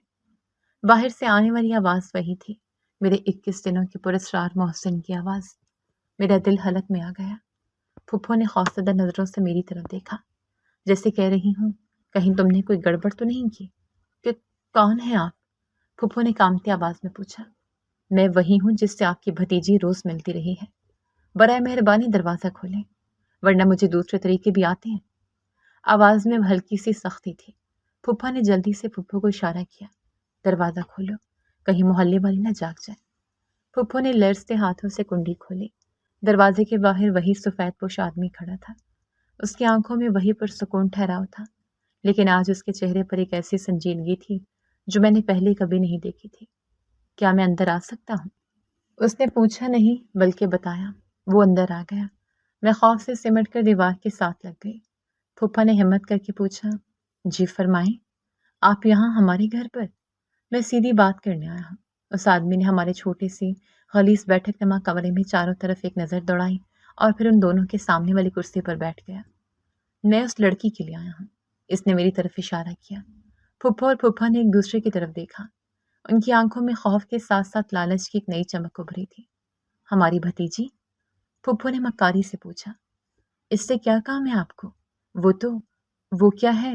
Speaker 2: باہر سے آنے والی آواز وہی تھی، میرے 21 دنوں کے پراسرار محسن کی آواز۔ میرا دل حلق میں آ گیا۔ پھپھو نے خوفزدہ نظروں سے میری طرف دیکھا، جیسے کہہ رہی ہوں کہیں تم نے کوئی گڑبڑ تو نہیں کی؟ کہ کون ہیں آپ؟ پھپھو نے کانپتی آواز میں پوچھا۔ میں وہی ہوں جس سے آپ کی بھتیجی روز ملتی رہی ہے۔ برائے مہربانی دروازہ کھولیں، ورنہ مجھے دوسرے طریقے بھی آتے ہیں۔ آواز میں ہلکی سی سختی تھی۔ پھپھا نے جلدی سے پھپھو کو اشارہ کیا، دروازہ کھولو، کہیں محلے والی نہ جاگ جائے۔ پھپھو نے لرزتے ہاتھوں سے کنڈی کھولی۔ دروازے کے باہر وہی سفید پوش آدمی کھڑا تھا۔ اس کی آنکھوں میں وہی پرسکون ٹھہراؤ تھا، لیکن آج اس کے چہرے پر ایک ایسی سنجیدگی تھی جو میں نے پہلے کبھی نہیں دیکھی تھی۔ کیا میں اندر آ سکتا ہوں؟ اس نے پوچھا نہیں بلکہ بتایا۔ وہ اندر آ گیا۔ میں خوف سے سمٹ کر دیوار کے ساتھ لگ گئی۔ پھپھا نے ہمت کر کے پوچھا، جی فرمائیں، آپ یہاں ہمارے گھر پر؟ میں سیدھی بات کرنے آیا ہوں۔ اس آدمی نے ہمارے چھوٹی سی خلیص بیٹھک نما کمرے میں چاروں طرف ایک نظر دوڑائی اور پھر ان دونوں کے سامنے والی کرسی پر بیٹھ گیا۔ میں اس لڑکی کے لیے آیا ہوں، اس نے میری طرف اشارہ کیا۔ پھپھو اور پھپھا نے ایک دوسرے کی طرف دیکھا۔ ان کی آنکھوں میں خوف کے ساتھ ساتھ لالچ کی ایک نئی چمک ابھری تھی۔ ہماری بھتیجی؟ پھپھو نے مکاری سے پوچھا۔ اس سے کیا کام ہے آپ کو؟ وہ کیا ہے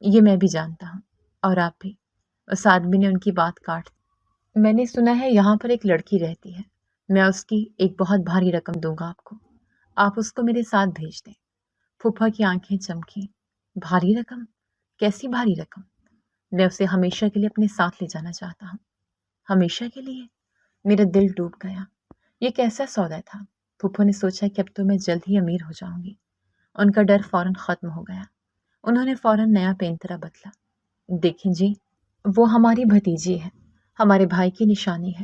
Speaker 2: یہ میں بھی جانتا ہوں، اور آپ بھی۔ اس آدمی نے ان کی بات کاٹ دی۔ میں نے سنا ہے یہاں پر ایک لڑکی رہتی ہے، میں اس کی ایک بہت بھاری رقم دوں گا آپ کو، آپ اس کو میرے ساتھ بھیج دیں۔ پھپھا کی آنکھیں چمکیں۔ بھاری رقم؟ کیسی بھاری رقم؟ میں اسے ہمیشہ کے لیے اپنے ساتھ لے جانا چاہتا ہوں۔ ہمیشہ کے لیے؟ میرا دل ڈوب گیا۔ یہ کیسا سودا تھا؟ پھپھو نے سوچا کہ اب تو میں جلد ہی امیر ہو جاؤں گی۔ ان کا ڈر فوراً ختم ہو گیا۔ انہوں نے فوراً نیا پینترا بدلا۔ دیکھیں جی، وہ ہماری بھتیجی ہے، ہمارے بھائی کی نشانی ہے،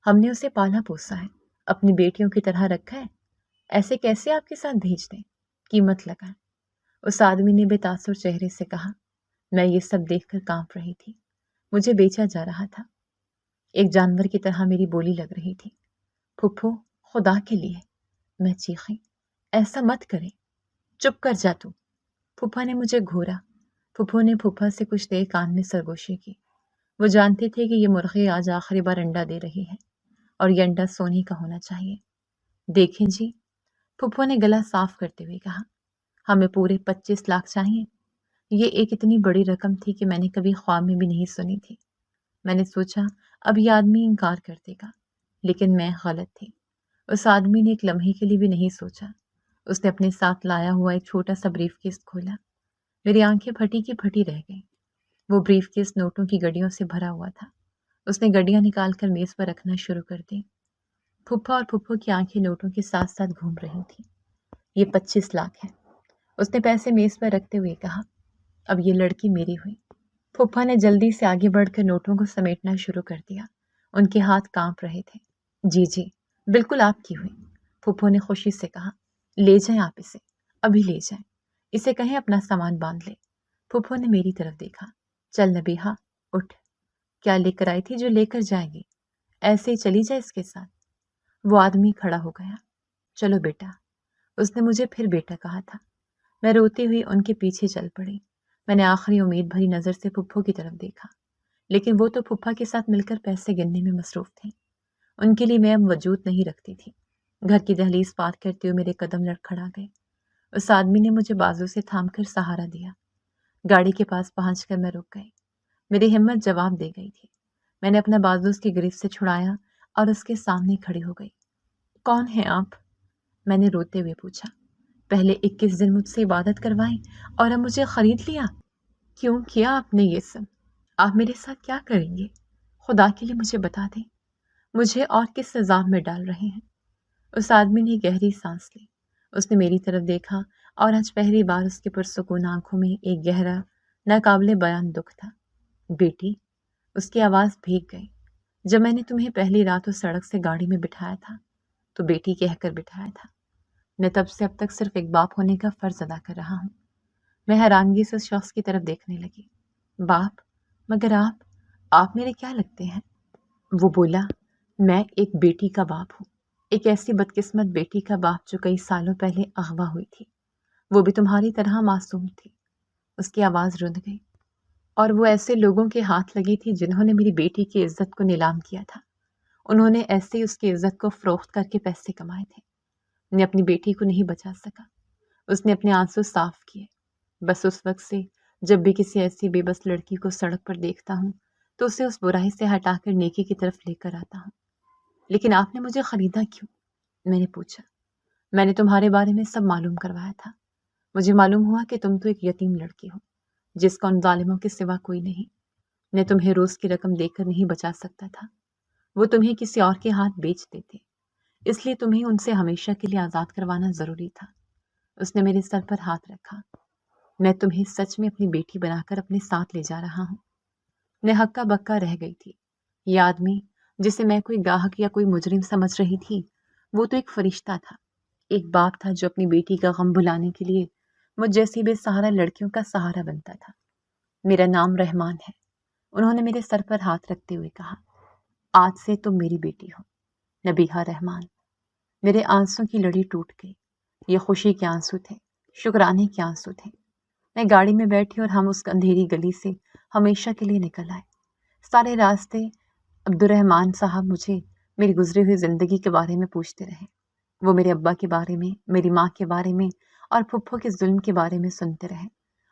Speaker 2: ہم نے اسے پالا پوسا ہے، اپنی بیٹیوں کی طرح رکھا ہے، ایسے کیسے آپ کے ساتھ بھیج دیں؟ قیمت لگائیں۔ اس آدمی نے بے تاثر چہرے سے کہا۔ میں یہ سب دیکھ کر کانپ رہی تھی۔ مجھے بیچا جا رہا تھا، ایک جانور کی طرح میری بولی لگ رہی تھی۔ پھپھو، خدا کے لیے، میں چیخی، ایسا مت کرے، چپ کر جا تو۔ پھپھا نے مجھے گھورا۔ پھپھو نے پھپھا سے کچھ دیر کان میں سرگوشی کی۔ وہ جانتے تھے کہ یہ مرغی آج آخری بار انڈا دے رہی ہے اور یہ انڈا سونے کا ہونا چاہیے۔ دیکھیں جی، پھپھو نے گلا صاف کرتے ہوئے کہا، ہمیں پورے 25 لاکھ چاہیے۔ یہ ایک اتنی بڑی رقم تھی کہ میں نے کبھی خواب میں بھی نہیں سنی تھی۔ میں نے سوچا اب یہ آدمی انکار کر دے گا، لیکن میں غلط تھی۔ اس آدمی نے ایک لمحے کے لیے بھی نہیں سوچا۔ اس نے اپنے ساتھ لایا ہوا ایک چھوٹا سا بریف کیس کھولا۔ میری آنکھیں پھٹی کی پھٹی رہ گئیں۔ وہ بریف کیس نوٹوں کی گڈیوں سے بھرا ہوا تھا۔ اس نے گڈیاں نکال کر میز پر رکھنا شروع کر دی۔ پھپھا اور پھپھو کی آنکھیں نوٹوں کے ساتھ ساتھ گھوم رہی تھیں۔ یہ 25 لاکھ ہے۔ اس نے پیسے میز پر رکھتے ہوئے کہا، اب یہ لڑکی میری ہوئی۔ پھپھا نے جلدی سے آگے بڑھ کر نوٹوں کو سمیٹنا شروع کر دیا۔ ان کے ہاتھ کانپ رہے تھے۔ جی جی، بالکل آپ کی ہوئی، پھپھو نے خوشی سے کہا۔ لے جائیں آپ اسے، ابھی لے جائیں۔ اسے کہیں اپنا سامان باندھ لے۔ پھپھو نے میری طرف دیکھا۔ چل نبیہا، اٹھ۔ کیا لے کر آئی تھی جو لے کر جائے گی؟ ایسے ہی چلی جائے اس کے ساتھ۔ وہ آدمی کھڑا ہو گیا۔ چلو بیٹا۔ اس نے مجھے پھر بیٹا کہا تھا۔ میں روتی ہوئی ان کے پیچھے چل پڑی۔ میں نے آخری امید بھری نظر سے پھپھو کی طرف دیکھا، لیکن وہ تو پھپھا کے ساتھ مل کر پیسے گننے میں مصروف تھیں۔ ان کے لیے میں اب وجود نہیں رکھتی تھی۔ گھر کی دہلیز پار کرتے ہوئے میرے قدم لڑکھڑا گئے۔ اس آدمی نے مجھے بازو سے تھام کر سہارا دیا۔ گاڑی کے پاس پہنچ کر میں رک گئی۔ میری ہمت جواب دے گئی تھی۔ میں نے اپنا بازو اس کی گرفت سے چھڑایا اور اس کے سامنے کھڑی ہو گئی۔ کون ہیں آپ؟ میں نے روتے ہوئے پوچھا۔ پہلے 21 دن مجھ سے عبادت کروائی اور اب مجھے خرید لیا؟ کیوں کیا آپ نے یہ سب؟ آپ میرے ساتھ کیا کریں گے؟ خدا کے لیے مجھے بتا دیں۔ مجھے اور کس عذاب میں ڈال رہے ہیں؟ اس آدمی نے گہری سانس لی۔ اس نے میری طرف دیکھا اور آج پہلی بار اس کے پرسکون آنکھوں میں ایک گہرا ناقابل بیان دکھ تھا۔ بیٹی، اس کی آواز بھیگ گئی۔ جب میں نے تمہیں پہلی رات اس سڑک سے گاڑی میں بٹھایا تھا تو بیٹی کہہ کر بٹھایا تھا۔ میں تب سے اب تک صرف ایک باپ ہونے کا فرض ادا کر رہا ہوں۔ میں حیرانگی سے اس شخص کی طرف دیکھنے لگی۔ باپ؟ مگر آپ میرے کیا لگتے ہیں؟ وہ بولا، میں ایک بیٹی کا باپ ہوں، ایک ایسی بدقسمت بیٹی کا باپ جو کئی سالوں پہلے اغوا ہوئی تھی، وہ بھی تمہاری طرح معصوم تھی۔ اس کی آواز رند گئی۔ اور وہ ایسے لوگوں کے ہاتھ لگی تھی جنہوں نے میری بیٹی کی عزت کو نیلام کیا تھا۔ انہوں نے ایسے ہی اس کی عزت کو فروخت کر کے پیسے کمائے تھے۔ میں اپنی بیٹی کو نہیں بچا سکا۔ اس نے اپنے آنسو صاف کیے۔ بس اس وقت سے جب بھی کسی ایسی بے بس لڑکی کو سڑک پر دیکھتا ہوں تو اسے اس برائی سے ہٹا کر نیکی کی طرف لے کر آتا ہوں۔ لیکن آپ نے مجھے خریدا کیوں؟ میں نے پوچھا۔ میں نے تمہارے بارے میں سب معلوم کروایا تھا۔ مجھے معلوم ہوا کہ تم تو ایک یتیم لڑکی ہو جس کا ان ظالموں کے سوا کوئی نہیں۔ میں تمہیں روز کی رقم دے کر نہیں بچا سکتا تھا۔ وہ تمہیں کسی اور کے ہاتھ بیچ دیتے، اس لیے تمہیں ان سے ہمیشہ کے لیے آزاد کروانا ضروری تھا۔ اس نے میرے سر پر ہاتھ رکھا۔ میں تمہیں سچ میں اپنی بیٹی بنا کر اپنے ساتھ لے جا رہا ہوں۔ میں ہکا بکا رہ گئی تھی۔ یہ آدمی جسے میں کوئی گاہک یا کوئی مجرم سمجھ رہی تھی، وہ تو ایک فرشتہ تھا، ایک باپ تھا جو اپنی بیٹی کا غم بھلانے کے لیے مجھ جیسی بے سہارا لڑکیوں کا سہارا بنتا تھا۔ میرا نام رحمان ہے، انہوں نے میرے سر پر ہاتھ رکھتے ہوئے کہا۔ آج سے تم میری بیٹی ہو، نبیہا رحمان۔ میرے آنسوں کی لڑی ٹوٹ گئی۔ یہ خوشی کے آنسو تھے، شکرانے کے آنسو تھے۔ میں گاڑی میں بیٹھی اور ہم اس اندھیری گلی سے ہمیشہ کے لیے نکل آئے۔ سارے راستے عبدالرحمان صاحب مجھے میری گزری ہوئی زندگی کے بارے میں پوچھتے رہے۔ وہ میرے ابا کے بارے میں، میری ماں کے بارے میں اور پھپھو کے ظلم کے بارے میں سنتے رہے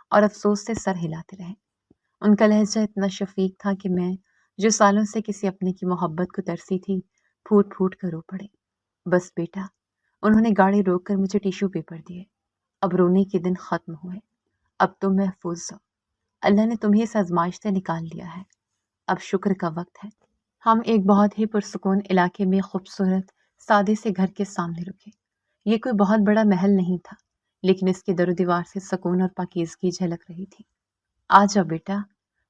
Speaker 2: اور افسوس سے سر ہلاتے رہے۔ ان کا لہجہ اتنا شفیق تھا کہ میں جو سالوں سے کسی اپنے کی محبت کو ترسی تھی، پھوٹ پھوٹ کر رو پڑی۔ بس بیٹا، انہوں نے گاڑی روک کر مجھے ٹیشو پیپر دیے۔ اب رونے کے دن ختم ہوئے، اب تم محفوظ ہو۔ اللہ نے تمہیں اس آزمائش سے نکال لیا ہے، اب شکر کا وقت ہے۔ ہم ایک بہت ہی پرسکون علاقے میں خوبصورت سادے سے گھر کے سامنے رکے۔ یہ کوئی بہت بڑا محل نہیں تھا، لیکن اس کے در و دیوار سے سکون اور پاکیزگی جھلک رہی تھی۔ آ جاؤ بیٹا،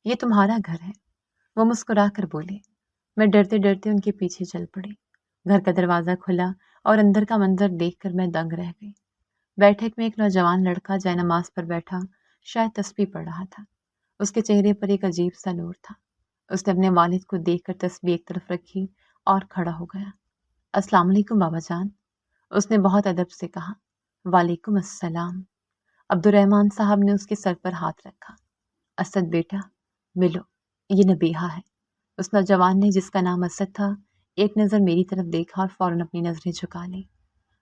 Speaker 2: یہ تمہارا گھر ہے، وہ مسکرا کر بولے۔ میں ڈرتے ڈرتے ان کے پیچھے چل پڑی۔ گھر کا دروازہ کھلا اور اندر کا منظر دیکھ کر میں دنگ رہ گئی۔ بیٹھک میں ایک نوجوان لڑکا جائے نماز پر بیٹھا شاید تسبیح پڑھ رہا تھا۔ اس کے چہرے پر ایک عجیب سا نور تھا۔ اس نے اپنے والد کو دیکھ کر تسبیح ایک طرف رکھی اور کھڑا ہو گیا۔ السلام علیکم بابا جان، اس نے بہت ادب سے کہا۔ وعلیکم السلام۔ عبدالرحمان صاحب نے اس کے سر پر ہاتھ رکھا۔ اسد بیٹا ملو، یہ نبیہہ ہے۔ اس نوجوان نے جس کا نام اسد تھا ایک نظر میری طرف دیکھا اور فوراً اپنی نظریں جھکا لیں۔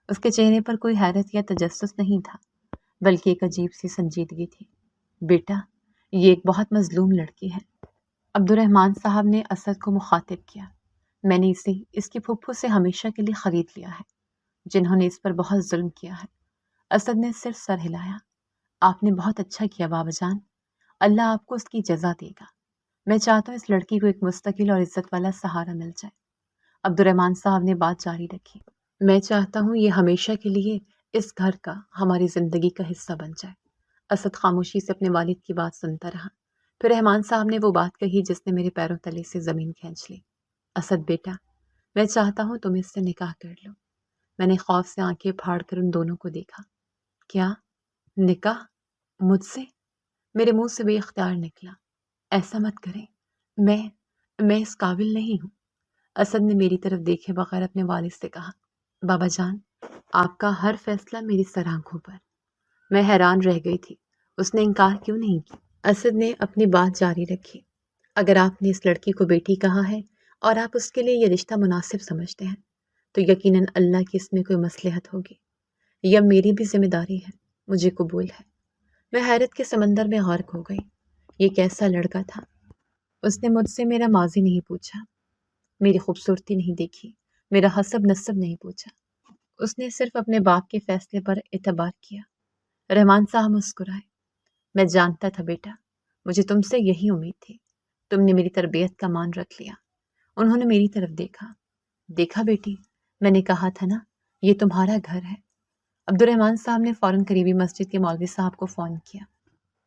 Speaker 2: اس کے چہرے پر کوئی حیرت یا تجسس نہیں تھا، بلکہ ایک عجیب سی سنجیدگی تھی۔ بیٹا، یہ ایک بہت مظلوم لڑکی ہے۔ عبد الرحمن صاحب نے اسد کو مخاطب کیا۔ میں نے اسے اس کی پھپھو سے ہمیشہ کے لیے خرید لیا ہے، جنہوں نے اس پر بہت ظلم کیا ہے۔ اسد نے صرف سر ہلایا۔ آپ نے بہت اچھا کیا بابا جان، اللہ آپ کو اس کی جزا دے گا۔ میں چاہتا ہوں اس لڑکی کو ایک مستقل اور عزت والا سہارا مل جائے۔ عبد الرحمن صاحب نے بات جاری رکھی۔ میں چاہتا ہوں یہ ہمیشہ کے لیے اس گھر کا، ہماری زندگی کا حصہ بن جائے۔ اسد خاموشی سے اپنے والد کی بات سنتا رہا۔ پھر رحمان صاحب نے وہ بات کہی جس نے میرے پیروں تلے سے زمین کھینچ لی۔ اسد بیٹا، میں چاہتا ہوں تم اس سے نکاح کر لو۔ میں نے خوف سے آنکھیں پھاڑ کر ان دونوں کو دیکھا۔ کیا نکاح؟ مجھ سے؟ میرے منہ سے بے اختیار نکلا۔ ایسا مت کریں، میں اس قابل نہیں ہوں۔ اسد نے میری طرف دیکھے بغیر اپنے والد سے کہا۔ بابا جان، آپ کا ہر فیصلہ میری سر آنکھوں پر۔ میں حیران رہ گئی تھی، اس نے انکار کیوں نہیں کی؟ اسد نے اپنی بات جاری رکھی۔ اگر آپ نے اس لڑکی کو بیٹی کہا ہے اور آپ اس کے لیے یہ رشتہ مناسب سمجھتے ہیں تو یقیناً اللہ کی اس میں کوئی مصلحت ہوگی۔ یہ اب میری بھی ذمہ داری ہے، مجھے قبول ہے۔ میں حیرت کے سمندر میں غرق ہو گئی۔ یہ کیسا لڑکا تھا؟ اس نے مجھ سے میرا ماضی نہیں پوچھا، میری خوبصورتی نہیں دیکھی، میرا حسب نسب نہیں پوچھا۔ اس نے صرف اپنے باپ کے فیصلے پر اعتبار کیا۔ رحمان صاحب مسکرائے۔ میں جانتا تھا بیٹا، مجھے تم سے یہی امید تھی۔ تم نے میری تربیت کا مان رکھ لیا۔ انہوں نے میری طرف دیکھا۔ دیکھا بیٹی، میں نے کہا تھا نا، یہ تمہارا گھر ہے۔ عبد الرحمن صاحب نے فوراً قریبی مسجد کے مولوی صاحب کو فون کیا۔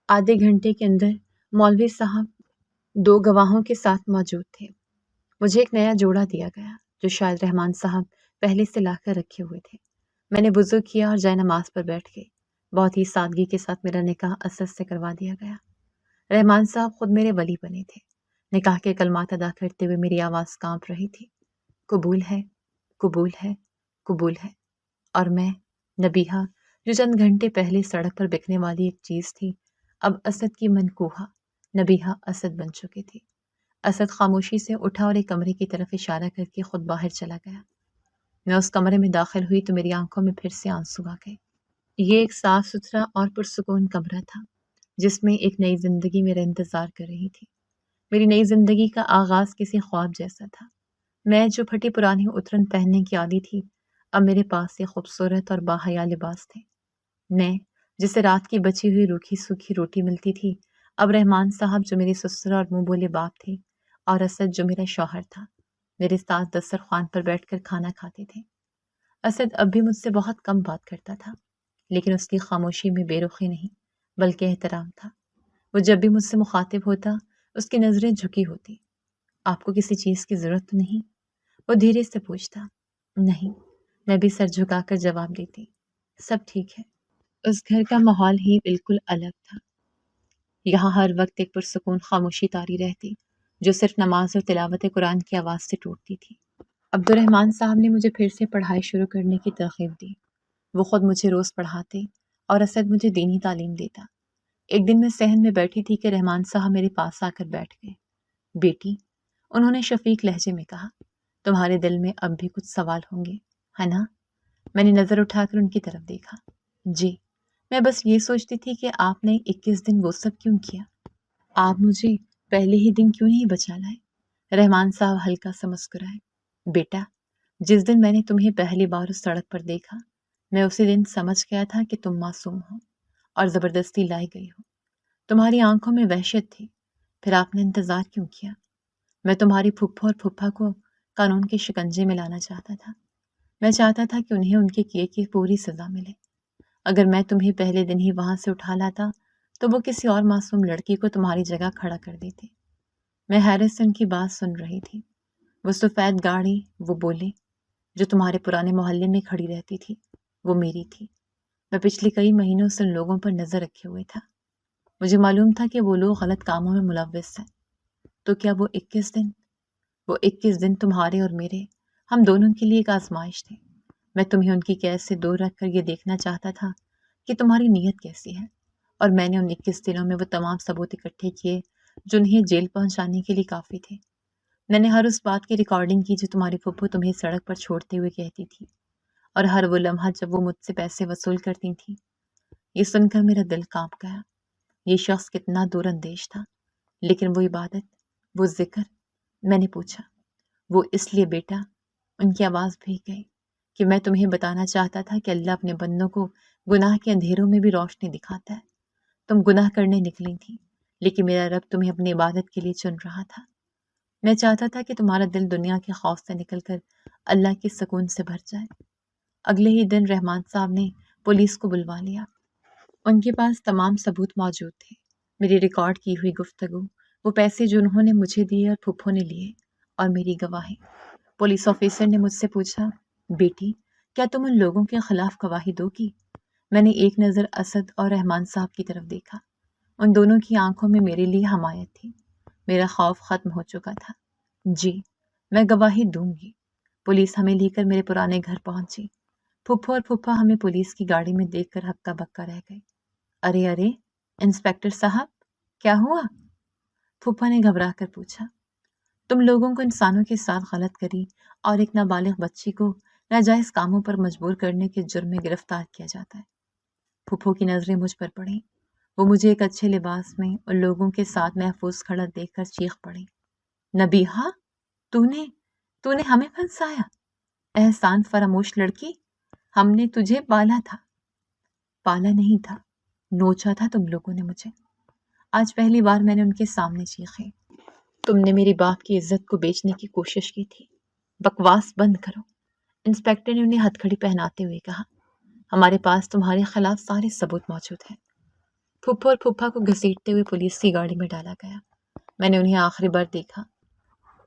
Speaker 2: آدھے گھنٹے کے اندر مولوی صاحب 2 گواہوں کے ساتھ موجود تھے۔ مجھے ایک نیا جوڑا دیا گیا جو شاید رحمان صاحب پہلے سے لا کر رکھے ہوئے تھے۔ میں نے وضو کیا اور جائے نماز پر بیٹھ گئی۔ بہت ہی سادگی کے ساتھ میرا نکاح اسد سے کروا دیا گیا۔ رحمان صاحب خود میرے ولی بنے تھے۔ نکاح کے کلمات ادا کرتے ہوئے میری آواز کانپ رہی تھی۔ قبول ہے، قبول ہے، قبول ہے۔ اور میں، نبیہہ، جو چند گھنٹے پہلے سڑک پر بکنے والی ایک چیز تھی، اب اسد کی منکوحہ نبیہہ اسد بن چکی تھی۔ اسد خاموشی سے اٹھا اور ایک کمرے کی طرف اشارہ کر کے خود باہر چلا گیا۔ میں اس کمرے میں داخل ہوئی تو میری آنکھوں میں پھر سے آنسو آ گئے۔ یہ ایک صاف ستھرا اور پرسکون کمرہ تھا جس میں ایک نئی زندگی میرا انتظار کر رہی تھی۔ میری نئی زندگی کا آغاز کسی خواب جیسا تھا۔ میں جو پھٹی پرانی اترن پہننے کی عادی تھی، اب میرے پاس ایک خوبصورت اور باحیا لباس تھے۔ میں جسے رات کی بچی ہوئی روکھی سوکھی روٹی ملتی تھی، اب رحمان صاحب جو میرے سسر اور منہ بولے باپ تھے، اور اسد جو میرا شوہر تھا، میرے ساتھ دسترخوان پر بیٹھ کر کھانا کھاتے تھے۔ اسد اب بھی مجھ سے بہت کم بات کرتا تھا، لیکن اس کی خاموشی میں بے رخی نہیں بلکہ احترام تھا۔ وہ جب بھی مجھ سے مخاطب ہوتا، اس کی نظریں جھکی ہوتی۔ آپ کو کسی چیز کی ضرورت تو نہیں؟ وہ دھیرے سے پوچھتا۔ نہیں، میں بھی سر جھکا کر جواب دیتی۔ سب ٹھیک ہے۔ اس گھر کا ماحول ہی بالکل الگ تھا۔ یہاں ہر وقت ایک پرسکون خاموشی طاری رہتی جو صرف نماز اور تلاوت قرآن کی آواز سے ٹوٹتی تھی۔ عبد الرحمن صاحب نے مجھے پھر سے پڑھائی شروع کرنے کی ترغیب دی۔ وہ خود مجھے روز پڑھاتے اور اسد مجھے دینی تعلیم دیتا۔ ایک دن میں صحن میں بیٹھی تھی کہ رحمان صاحب میرے پاس آ کر بیٹھ گئے۔ بیٹی، انہوں نے شفیق لہجے میں کہا، تمہارے دل میں اب بھی کچھ سوال ہوں گے، ہے نا؟ میں نے نظر اٹھا کر ان کی طرف دیکھا۔ جی، میں بس یہ سوچتی تھی کہ آپ نے 21 دن وہ سب کیوں کیا؟ آپ مجھے پہلے ہی دن کیوں نہیں بچا لائے؟ رحمان صاحب ہلکا سا مسکرائے۔ بیٹا، جس دن میں نے تمہیں پہلی بار اس سڑک پر دیکھا، میں اسی دن سمجھ گیا تھا کہ تم معصوم ہو اور زبردستی لائی گئی ہو۔ تمہاری آنکھوں میں وحشت تھی، پھر آپ نے انتظار کیوں کیا؟ میں تمہاری پھپھو اور پھپھا کو قانون کے شکنجے میں لانا چاہتا تھا۔ میں چاہتا تھا کہ انہیں ان کے کیے کی پوری سزا ملے۔ اگر میں تمہیں پہلے دن ہی وہاں سے اٹھا لاتا تو وہ کسی اور معصوم لڑکی کو تمہاری جگہ کھڑا کر دیتے۔ میں حیرت سے ان کی بات سن رہی تھی۔ وہ سفید گاڑی، وہ بولے، جو تمہارے پرانے محلے میں کھڑی رہتی تھی، وہ میری تھی۔ میں پچھلے کئی مہینوں سے ان لوگوں پر نظر رکھے ہوئے تھا۔ مجھے معلوم تھا کہ وہ لوگ غلط کاموں میں ملوث ہیں۔ تو کیا وہ 21 دن تمہارے اور میرے، ہم دونوں کے لیے ایک آزمائش تھے۔ میں تمہیں ان کی قید سے دور رکھ کر یہ دیکھنا چاہتا تھا کہ تمہاری نیت کیسی ہے اور میں نے ان 21 دنوں میں وہ تمام ثبوت اکٹھے کیے جو انہیں جیل پہنچانے کے لیے کافی تھے۔ میں نے ہر اس بات کی ریکارڈنگ کی جو تمہاری پھپھو تمہیں سڑک پر چھوڑتے ہوئے کہتی تھی، اور ہر وہ لمحہ جب وہ مجھ سے پیسے وصول کرتی تھیں۔ یہ سن کر میرا دل کانپ گیا۔ یہ شخص کتنا دور اندیش تھا، لیکن وہ عبادت، وہ ذکر۔ میں نے پوچھا، وہ اس لیے بیٹا، ان کی آواز بھیگ گئی، کہ میں تمہیں بتانا چاہتا تھا کہ اللہ اپنے بندوں کو گناہ کے اندھیروں میں بھی روشنی دکھاتا ہے۔ تم گناہ کرنے نکلی تھی، لیکن میرا رب تمہیں اپنی عبادت کے لیے چن رہا تھا۔ میں چاہتا تھا کہ تمہارا دل دنیا کے خوف سے نکل کر اللہ کے سکون سے بھر جائے۔ اگلے ہی دن رحمان صاحب نے پولیس کو بلوا لیا۔ ان کے پاس تمام ثبوت موجود تھے، میری ریکارڈ کی ہوئی گفتگو، وہ پیسے جو انہوں نے مجھے دیے اور پھپھو نے لیے، اور میری گواہی۔ پولیس آفیسر نے مجھ سے پوچھا، بیٹی کیا تم ان لوگوں کے خلاف گواہی دو گی؟ میں نے ایک نظر اسد اور رحمان صاحب کی طرف دیکھا۔ ان دونوں کی آنکھوں میں میرے لیے حمایت تھی۔ میرا خوف ختم ہو چکا تھا۔ جی، میں گواہی دوں گی۔ پولیس ہمیں لے کر میرے پرانے گھر پہنچی۔ پھپھو اور پھپھا ہمیں پولیس کی گاڑی میں دیکھ کر ہکا بکا رہ گئے۔ ارے ارے، انسپکٹر صاحب، کیا ہوا؟ پھپھا نے گھبرا کر پوچھا۔ تم لوگوں کو انسانوں کے ساتھ غلط کری اور ایک نابالغ بچی کو ناجائز کاموں پر مجبور کرنے کے جرم میں گرفتار کیا جاتا ہے۔ پھپھو کی نظریں مجھ پر پڑیں۔ وہ مجھے ایک اچھے لباس میں ان لوگوں کے ساتھ محفوظ کھڑا دیکھ کر چیخ پڑی، نبیہا، تو نے ہمیں پھنسایا؟ احسان فراموش لڑکی، ہم نے تجھے پالا تھا۔ پالا نہیں تھا، نوچا تھا تم لوگوں نے مجھے۔ آج پہلی بار میں نے ان کے سامنے چیخی، تم نے میری باپ کی عزت کو بیچنے کی کوشش کی تھی۔ بکواس بند کرو۔ انسپکٹر نے انہیں ہتھکڑی پہناتے ہوئے کہا، ہمارے پاس تمہارے خلاف سارے ثبوت موجود ہیں۔ پھپھو اور پھپھا کو گھسیٹتے ہوئے پولیس کی گاڑی میں ڈالا گیا۔ میں نے انہیں آخری بار دیکھا۔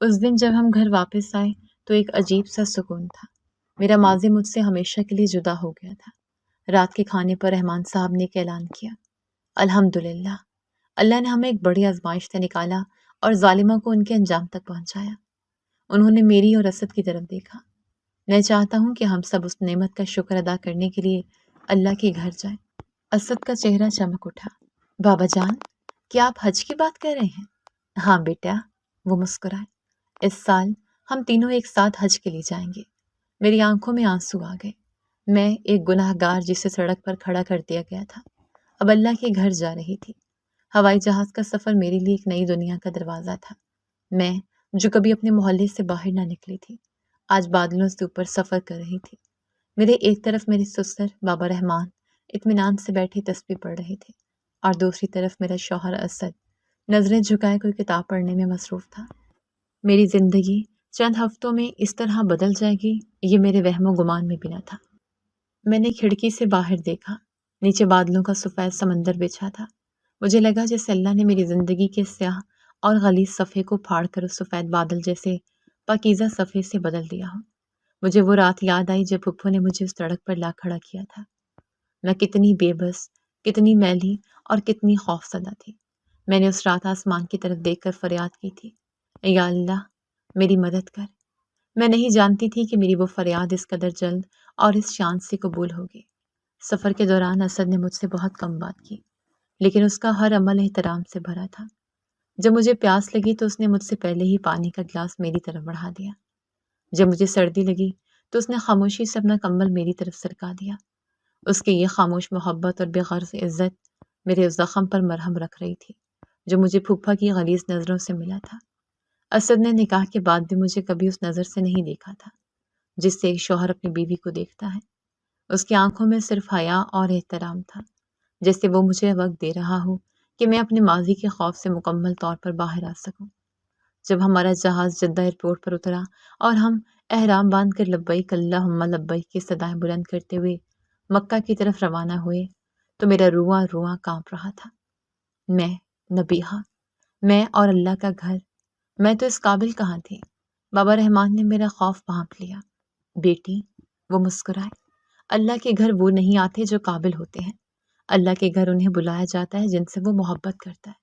Speaker 2: اس دن جب ہم گھر واپس آئے تو ایک عجیب سا سکون تھا۔ میرا ماضی مجھ سے ہمیشہ کے لیے جدا ہو گیا تھا۔ رات کے کھانے پر رحمان صاحب نے ایک اعلان کیا، الحمدللہ، اللہ نے ہمیں ایک بڑی آزمائش سے نکالا اور ظالمہ کو ان کے انجام تک پہنچایا۔ انہوں نے میری اور اسد کی طرف دیکھا۔ میں چاہتا ہوں کہ ہم سب اس نعمت کا شکر ادا کرنے کے لیے اللہ کے گھر جائیں۔ اسد کا چہرہ چمک اٹھا۔ بابا جان، کیا آپ حج کی بات کر رہے ہیں؟ ہاں بیٹا، وہ مسکرائے۔ اس سال ہم تینوں ایک ساتھ حج کے لیے جائیں گے۔ میری آنکھوں میں آنسو آ گئے۔ میں ایک گناہ گار جسے سڑک پر کھڑا کر دیا گیا تھا، اب اللہ کے گھر جا رہی تھی۔ ہوائی جہاز کا سفر میرے لیے ایک نئی دنیا کا دروازہ تھا۔ میں جو کبھی اپنے محلے سے باہر نہ نکلی تھی، آج بادلوں سے اوپر سفر کر رہی تھی۔ میرے ایک طرف میرے سسر بابا رحمان اطمینان سے بیٹھے تسبیح پڑھ رہے تھے، اور دوسری طرف میرا شوہر اسد نظریں جھکائے کوئی کتاب پڑھنے میں مصروف تھا۔ میری زندگی چند ہفتوں میں اس طرح بدل جائے گی، یہ میرے وہم و گمان میں بھی نہ تھا۔ میں نے کھڑکی سے باہر دیکھا، نیچے بادلوں کا سفید سمندر بچھا تھا۔ مجھے لگا جیسے اللہ نے میری زندگی کے سیاہ اور غلیظ صفحے کو پھاڑ کر اس سفید بادل جیسے پاکیزہ صفحے سے بدل دیا ہو۔ مجھے وہ رات یاد آئی جب پھپھو نے مجھے اس سڑک پر لا کھڑا کیا تھا۔ میں کتنی بے بس، کتنی میلی اور کتنی خوفزدہ تھی۔ میں نے اس رات آسمان کی طرف دیکھ کر فریاد کی تھی، یا اللہ میری مدد کر۔ میں نہیں جانتی تھی کہ میری وہ فریاد اس قدر جلد اور اس شان سے قبول ہوگی۔ سفر کے دوران اسد نے مجھ سے بہت کم بات کی، لیکن اس کا ہر عمل احترام سے بھرا تھا۔ جب مجھے پیاس لگی تو اس نے مجھ سے پہلے ہی پانی کا گلاس میری طرف بڑھا دیا۔ جب مجھے سردی لگی تو اس نے خاموشی سے اپنا کمبل میری طرف سرکا دیا۔ اس کی یہ خاموش محبت اور بے غرض عزت میرے اس زخم پر مرہم رکھ رہی تھی جو مجھے پھپھا کی غلیظ نظروں سے ملا تھا۔ اسد نے نکاح کے بعد بھی مجھے کبھی اس نظر سے نہیں دیکھا تھا جس سے ایک شوہر اپنی بیوی کو دیکھتا ہے۔ اس کی آنکھوں میں صرف حیا اور احترام تھا، جیسے وہ مجھے وقت دے رہا ہو کہ میں اپنے ماضی کے خوف سے مکمل طور پر باہر آ سکوں۔ جب ہمارا جہاز جدہ ایئرپورٹ پر اترا اور ہم احرام باندھ کر لبیک اللہم لبیک کی صدائیں بلند کرتے ہوئے مکہ کی طرف روانہ ہوئے تو میرا رواں رواں کانپ رہا تھا۔ میں، نبیہا، میں اور اللہ کا گھر، میں تو اس قابل کہاں تھی؟ بابا رحمان نے میرا خوف بھانپ لیا۔ بیٹی، وہ مسکرائے، اللہ کے گھر وہ نہیں آتے جو قابل ہوتے ہیں، اللہ کے گھر انہیں بلایا جاتا ہے جن سے وہ محبت کرتا ہے،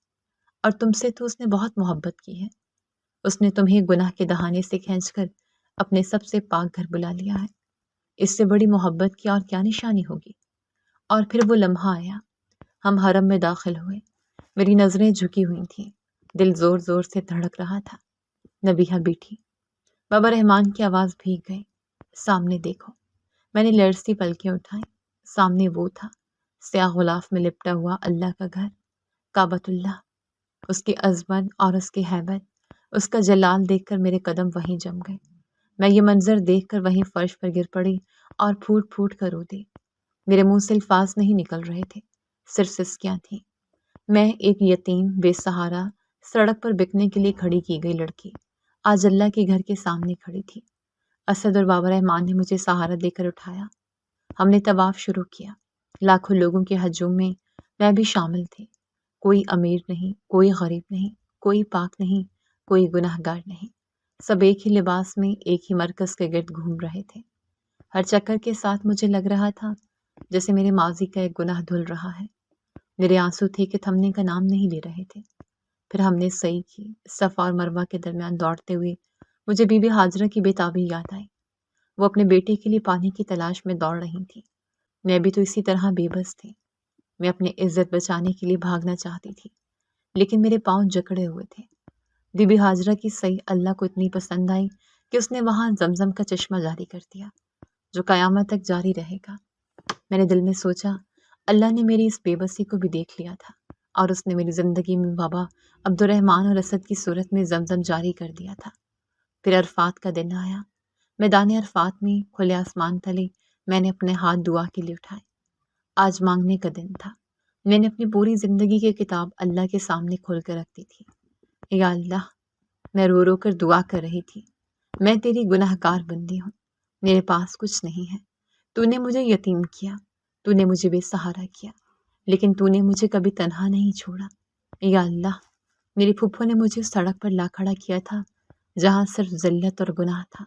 Speaker 2: اور تم سے تو اس نے بہت محبت کی ہے۔ اس نے تمہیں گناہ کے دہانے سے کھینچ کر اپنے سب سے پاک گھر بلا لیا ہے۔ اس سے بڑی محبت کی اور کیا نشانی ہوگی؟ اور پھر وہ لمحہ آیا، ہم حرم میں داخل ہوئے۔ میری نظریں جھکی ہوئی تھیں، دل زور زور سے دھڑک رہا تھا۔ نبیہا بیٹھی۔ بابا رحمان کی آواز بھیگ گئی، سامنے دیکھو۔ میں نے لرزتی پلکیں اٹھائیں۔ سامنے وہ تھا، سیاہ غلاف میں لپٹا ہوا اللہ کا گھر، کعبۃ اللہ۔ اس کی عظمت اور اس کی ہیبت، اس کا جلال دیکھ کر میرے قدم وہیں جم گئے۔ میں یہ منظر دیکھ کر وہیں فرش پر گر پڑی اور پھوٹ پھوٹ کر رو دی۔ میرے منہ سے الفاظ نہیں نکل رہے تھے، صرف سسکیاں تھیں۔ میں ایک یتیم بے سہارا سڑک پر بکنے کے لیے کھڑی کی گئی لڑکی آج اللہ کے گھر کے سامنے کھڑی تھی۔ اسد اور بابا رحمان نے مجھے سہارا دے کر اٹھایا۔ ہم نے طواف شروع کیا۔ لاکھوں لوگوں کے ہجوم میں میں بھی شامل تھی۔ کوئی امیر نہیں، کوئی غریب نہیں، کوئی پاک نہیں، کوئی گناہ گار نہیں۔ سب ایک ہی لباس میں ایک ہی مرکز کے گرد گھوم رہے تھے۔ ہر چکر کے ساتھ مجھے لگ رہا تھا جیسے میرے ماضی کا ایک گناہ دھل رہا ہے۔ میرے آنسو تھے کہ تھمنے کا نام نہیں لے رہے تھے۔ پھر ہم نے سعی کی۔ صفا اور مروہ کے درمیان دوڑتے ہوئے مجھے بی بی ہاجرہ کی بے-تابی یاد آئی۔ وہ اپنے بیٹے کے لیے پانی کی تلاش میں دوڑ رہی تھی۔ میں بھی تو اسی طرح بے بس تھی۔ میں اپنی عزت بچانے کے لیے بھاگنا چاہتی تھی، لیکن میرے پاؤں جکڑے ہوئے تھے۔ بی بی ہاجرہ کی سعی اللہ کو اتنی پسند آئی کہ اس نے وہاں زمزم کا چشمہ جاری کر دیا، جو قیامت تک جاری رہے گا۔ میں نے دل میں سوچا، اللہ نے میری اس بے بسی کو بھی دیکھ لیا تھا، اور اس نے میری زندگی میں بابا عبد الرحمن اور اسد کی صورت میں زمزم جاری کر دیا تھا۔ پھر عرفات کا دن آیا۔ میدان عرفات میں کھلے آسمان تلے میں نے اپنے ہاتھ دعا کے لیے اٹھائے۔ آج مانگنے کا دن تھا۔ میں نے اپنی پوری زندگی کی کتاب اللہ کے سامنے کھول کر رکھ دی تھی۔ یا اللہ، میں رو رو کر دعا کر رہی تھی، میں تیری گناہ گار بندی ہوں، میرے پاس کچھ نہیں ہے۔ تو نے مجھے یتیم کیا، تو نے مجھے بے سہارا کیا، لیکن تو نے مجھے کبھی تنہا نہیں چھوڑا۔ یا اللہ، میری پھپھو نے مجھے اس سڑک پر لا کھڑا کیا تھا جہاں صرف ذلت اور گناہ تھا۔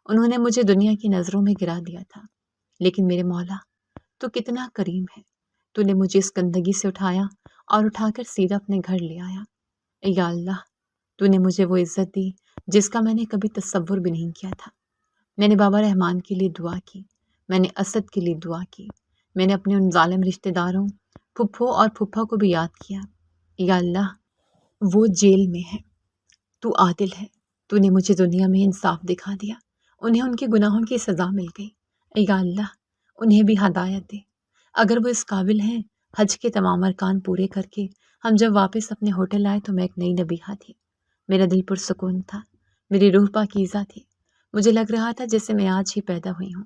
Speaker 2: انہوں نے مجھے دنیا کی نظروں میں گرا دیا تھا، لیکن میرے مولا، تو کتنا کریم ہے۔ تو نے مجھے اس گندگی سے اٹھایا اور اٹھا کر سیدھا اپنے گھر لے آیا۔ یا اللہ، تو نے مجھے وہ عزت دی جس کا میں نے کبھی تصور بھی نہیں کیا تھا۔ میں نے بابا رحمان کے لیے دعا کی، میں نے اسد کے لیے دعا کی، میں نے اپنے ان ظالم رشتہ داروں پھپھو اور پھپھا کو بھی یاد کیا۔ یا اللہ، وہ جیل میں ہے، تو عادل ہے، تو نے مجھے دنیا میں انصاف دکھا دیا، انہیں ان کے گناہوں کی سزا مل گئی۔ یا اللہ، انہیں بھی ہدایت دے۔ اگر وہ اس قابل ہیں، حج کے تمام ارکان پورے کر کے ہم جب واپس اپنے ہوٹل آئے تو میں ایک نئی نبیہا تھی۔ میرا دل پرسکون تھا، میری روح پاکیزہ تھی۔ مجھے لگ رہا تھا جیسے میں آج ہی پیدا ہوئی ہوں۔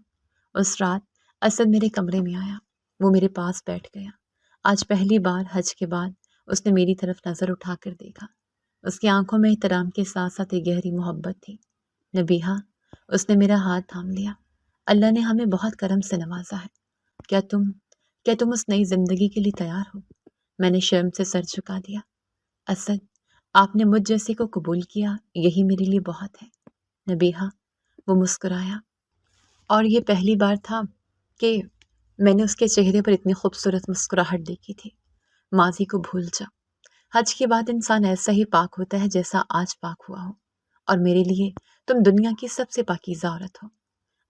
Speaker 2: اس رات اسد میرے کمرے میں آیا، وہ میرے پاس بیٹھ گیا۔ آج پہلی بار حج کے بعد اس نے میری طرف نظر اٹھا کر دیکھا۔ اس کی آنکھوں میں احترام کے ساتھ ساتھ ایک گہری محبت تھی۔ نبیہا، اس نے میرا ہاتھ تھام لیا۔ اللہ نے ہمیں بہت کرم سے نوازا ہے۔ کیا تم اس نئی زندگی کے لیے تیار ہو؟ میں نے شرم سے سر جھکا دیا۔ اسد، آپ نے مجھ جیسے کو قبول کیا، یہی میرے لیے بہت ہے۔ نبیہا، وہ مسکرایا، اور یہ پہلی بار تھا کہ میں نے اس کے چہرے پر اتنی خوبصورت مسکراہٹ دیکھی تھی۔ ماضی کو بھول جا۔ حج کے بعد انسان ایسا ہی پاک ہوتا ہے جیسا آج پاک ہوا ہو، اور میرے لیے تم دنیا کی سب سے پاکیزہ عورت ہو۔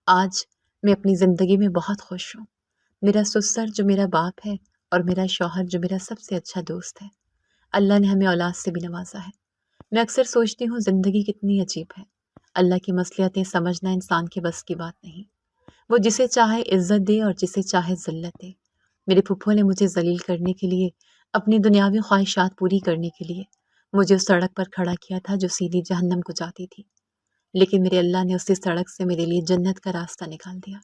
Speaker 2: آج میں اپنی زندگی میں بہت خوش ہوں۔ میرا سسر جو میرا باپ ہے، اور میرا شوہر جو میرا سب سے اچھا دوست ہے۔ اللہ نے ہمیں اولاد سے بھی نوازا ہے۔ میں اکثر سوچتی ہوں زندگی کتنی عجیب ہے۔ اللہ کی مصلحتیں سمجھنا انسان کے بس کی بات نہیں۔ وہ جسے چاہے عزت دے اور جسے چاہے ذلت دے۔ میرے پھپھو نے مجھے ذلیل کرنے کے لیے، اپنی دنیاوی خواہشات پوری کرنے کے لیے مجھے اس سڑک پر کھڑا کیا تھا جو سیدھی جہنم کو جاتی تھی، لیکن میرے اللہ نے اسی سڑک سے میرے لیے جنت کا راستہ نکال دیا۔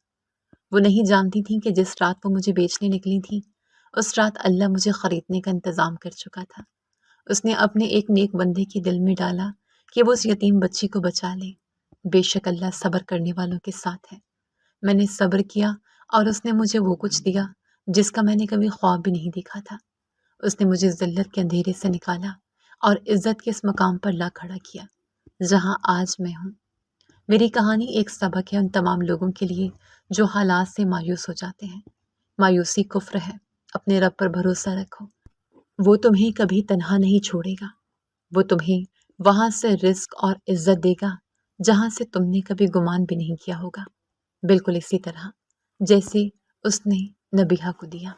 Speaker 2: وہ نہیں جانتی تھیں کہ جس رات وہ مجھے بیچنے نکلی تھیں، اس رات اللہ مجھے خریدنے کا انتظام کر چکا تھا۔ اس نے اپنے ایک نیک بندے کی دل میں ڈالا کہ وہ اس یتیم بچی کو بچا لے۔ بے شک اللہ صبر کرنے والوں کے ساتھ ہے۔ میں نے صبر کیا اور اس نے مجھے وہ کچھ دیا جس کا میں نے کبھی خواب بھی نہیں دیکھا تھا۔ اس نے مجھے ذلت کے اندھیرے سے نکالا اور عزت کے اس مقام پر لا کھڑا کیا جہاں آج میں ہوں۔ میری کہانی ایک سبق ہے ان تمام لوگوں کے لیے جو حالات سے مایوس ہو جاتے ہیں۔ مایوسی کفر ہے، اپنے رب پر بھروسہ رکھو، وہ تمہیں کبھی تنہا نہیں چھوڑے گا۔ وہ تمہیں وہاں سے رزق اور عزت دے گا جہاں سے تم نے کبھی گمان بھی نہیں کیا ہوگا، بالکل اسی طرح جیسے اس نے نبیہا کو دیا۔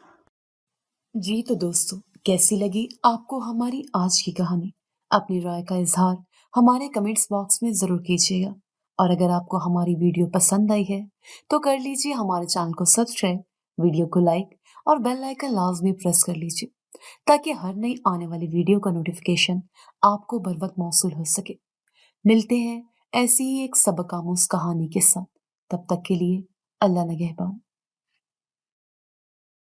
Speaker 1: جی تو دوستوں، کیسی لگی آپ کو ہماری آج کی کہانی؟ اپنی رائے کا اظہار ہمارے کمنٹس باکس میں ضرور کیجیے گا، اور اگر آپ کو ہماری ویڈیو پسند آئی ہے تو کر لیجیے ہمارے چینل کو سبسکرائب، ویڈیو کو لائک اور بیل آئکن لازمی پریس کر لیجیے تاکہ ہر نئی آنے والی ویڈیو کا نوٹیفیکیشن آپ کو بر وقت موصول ہو سکے۔ ملتے ہیں ایسی ہی ایک سبق آموز کہانی کے ساتھ، تب تک کے لیے اللہ نگہبان۔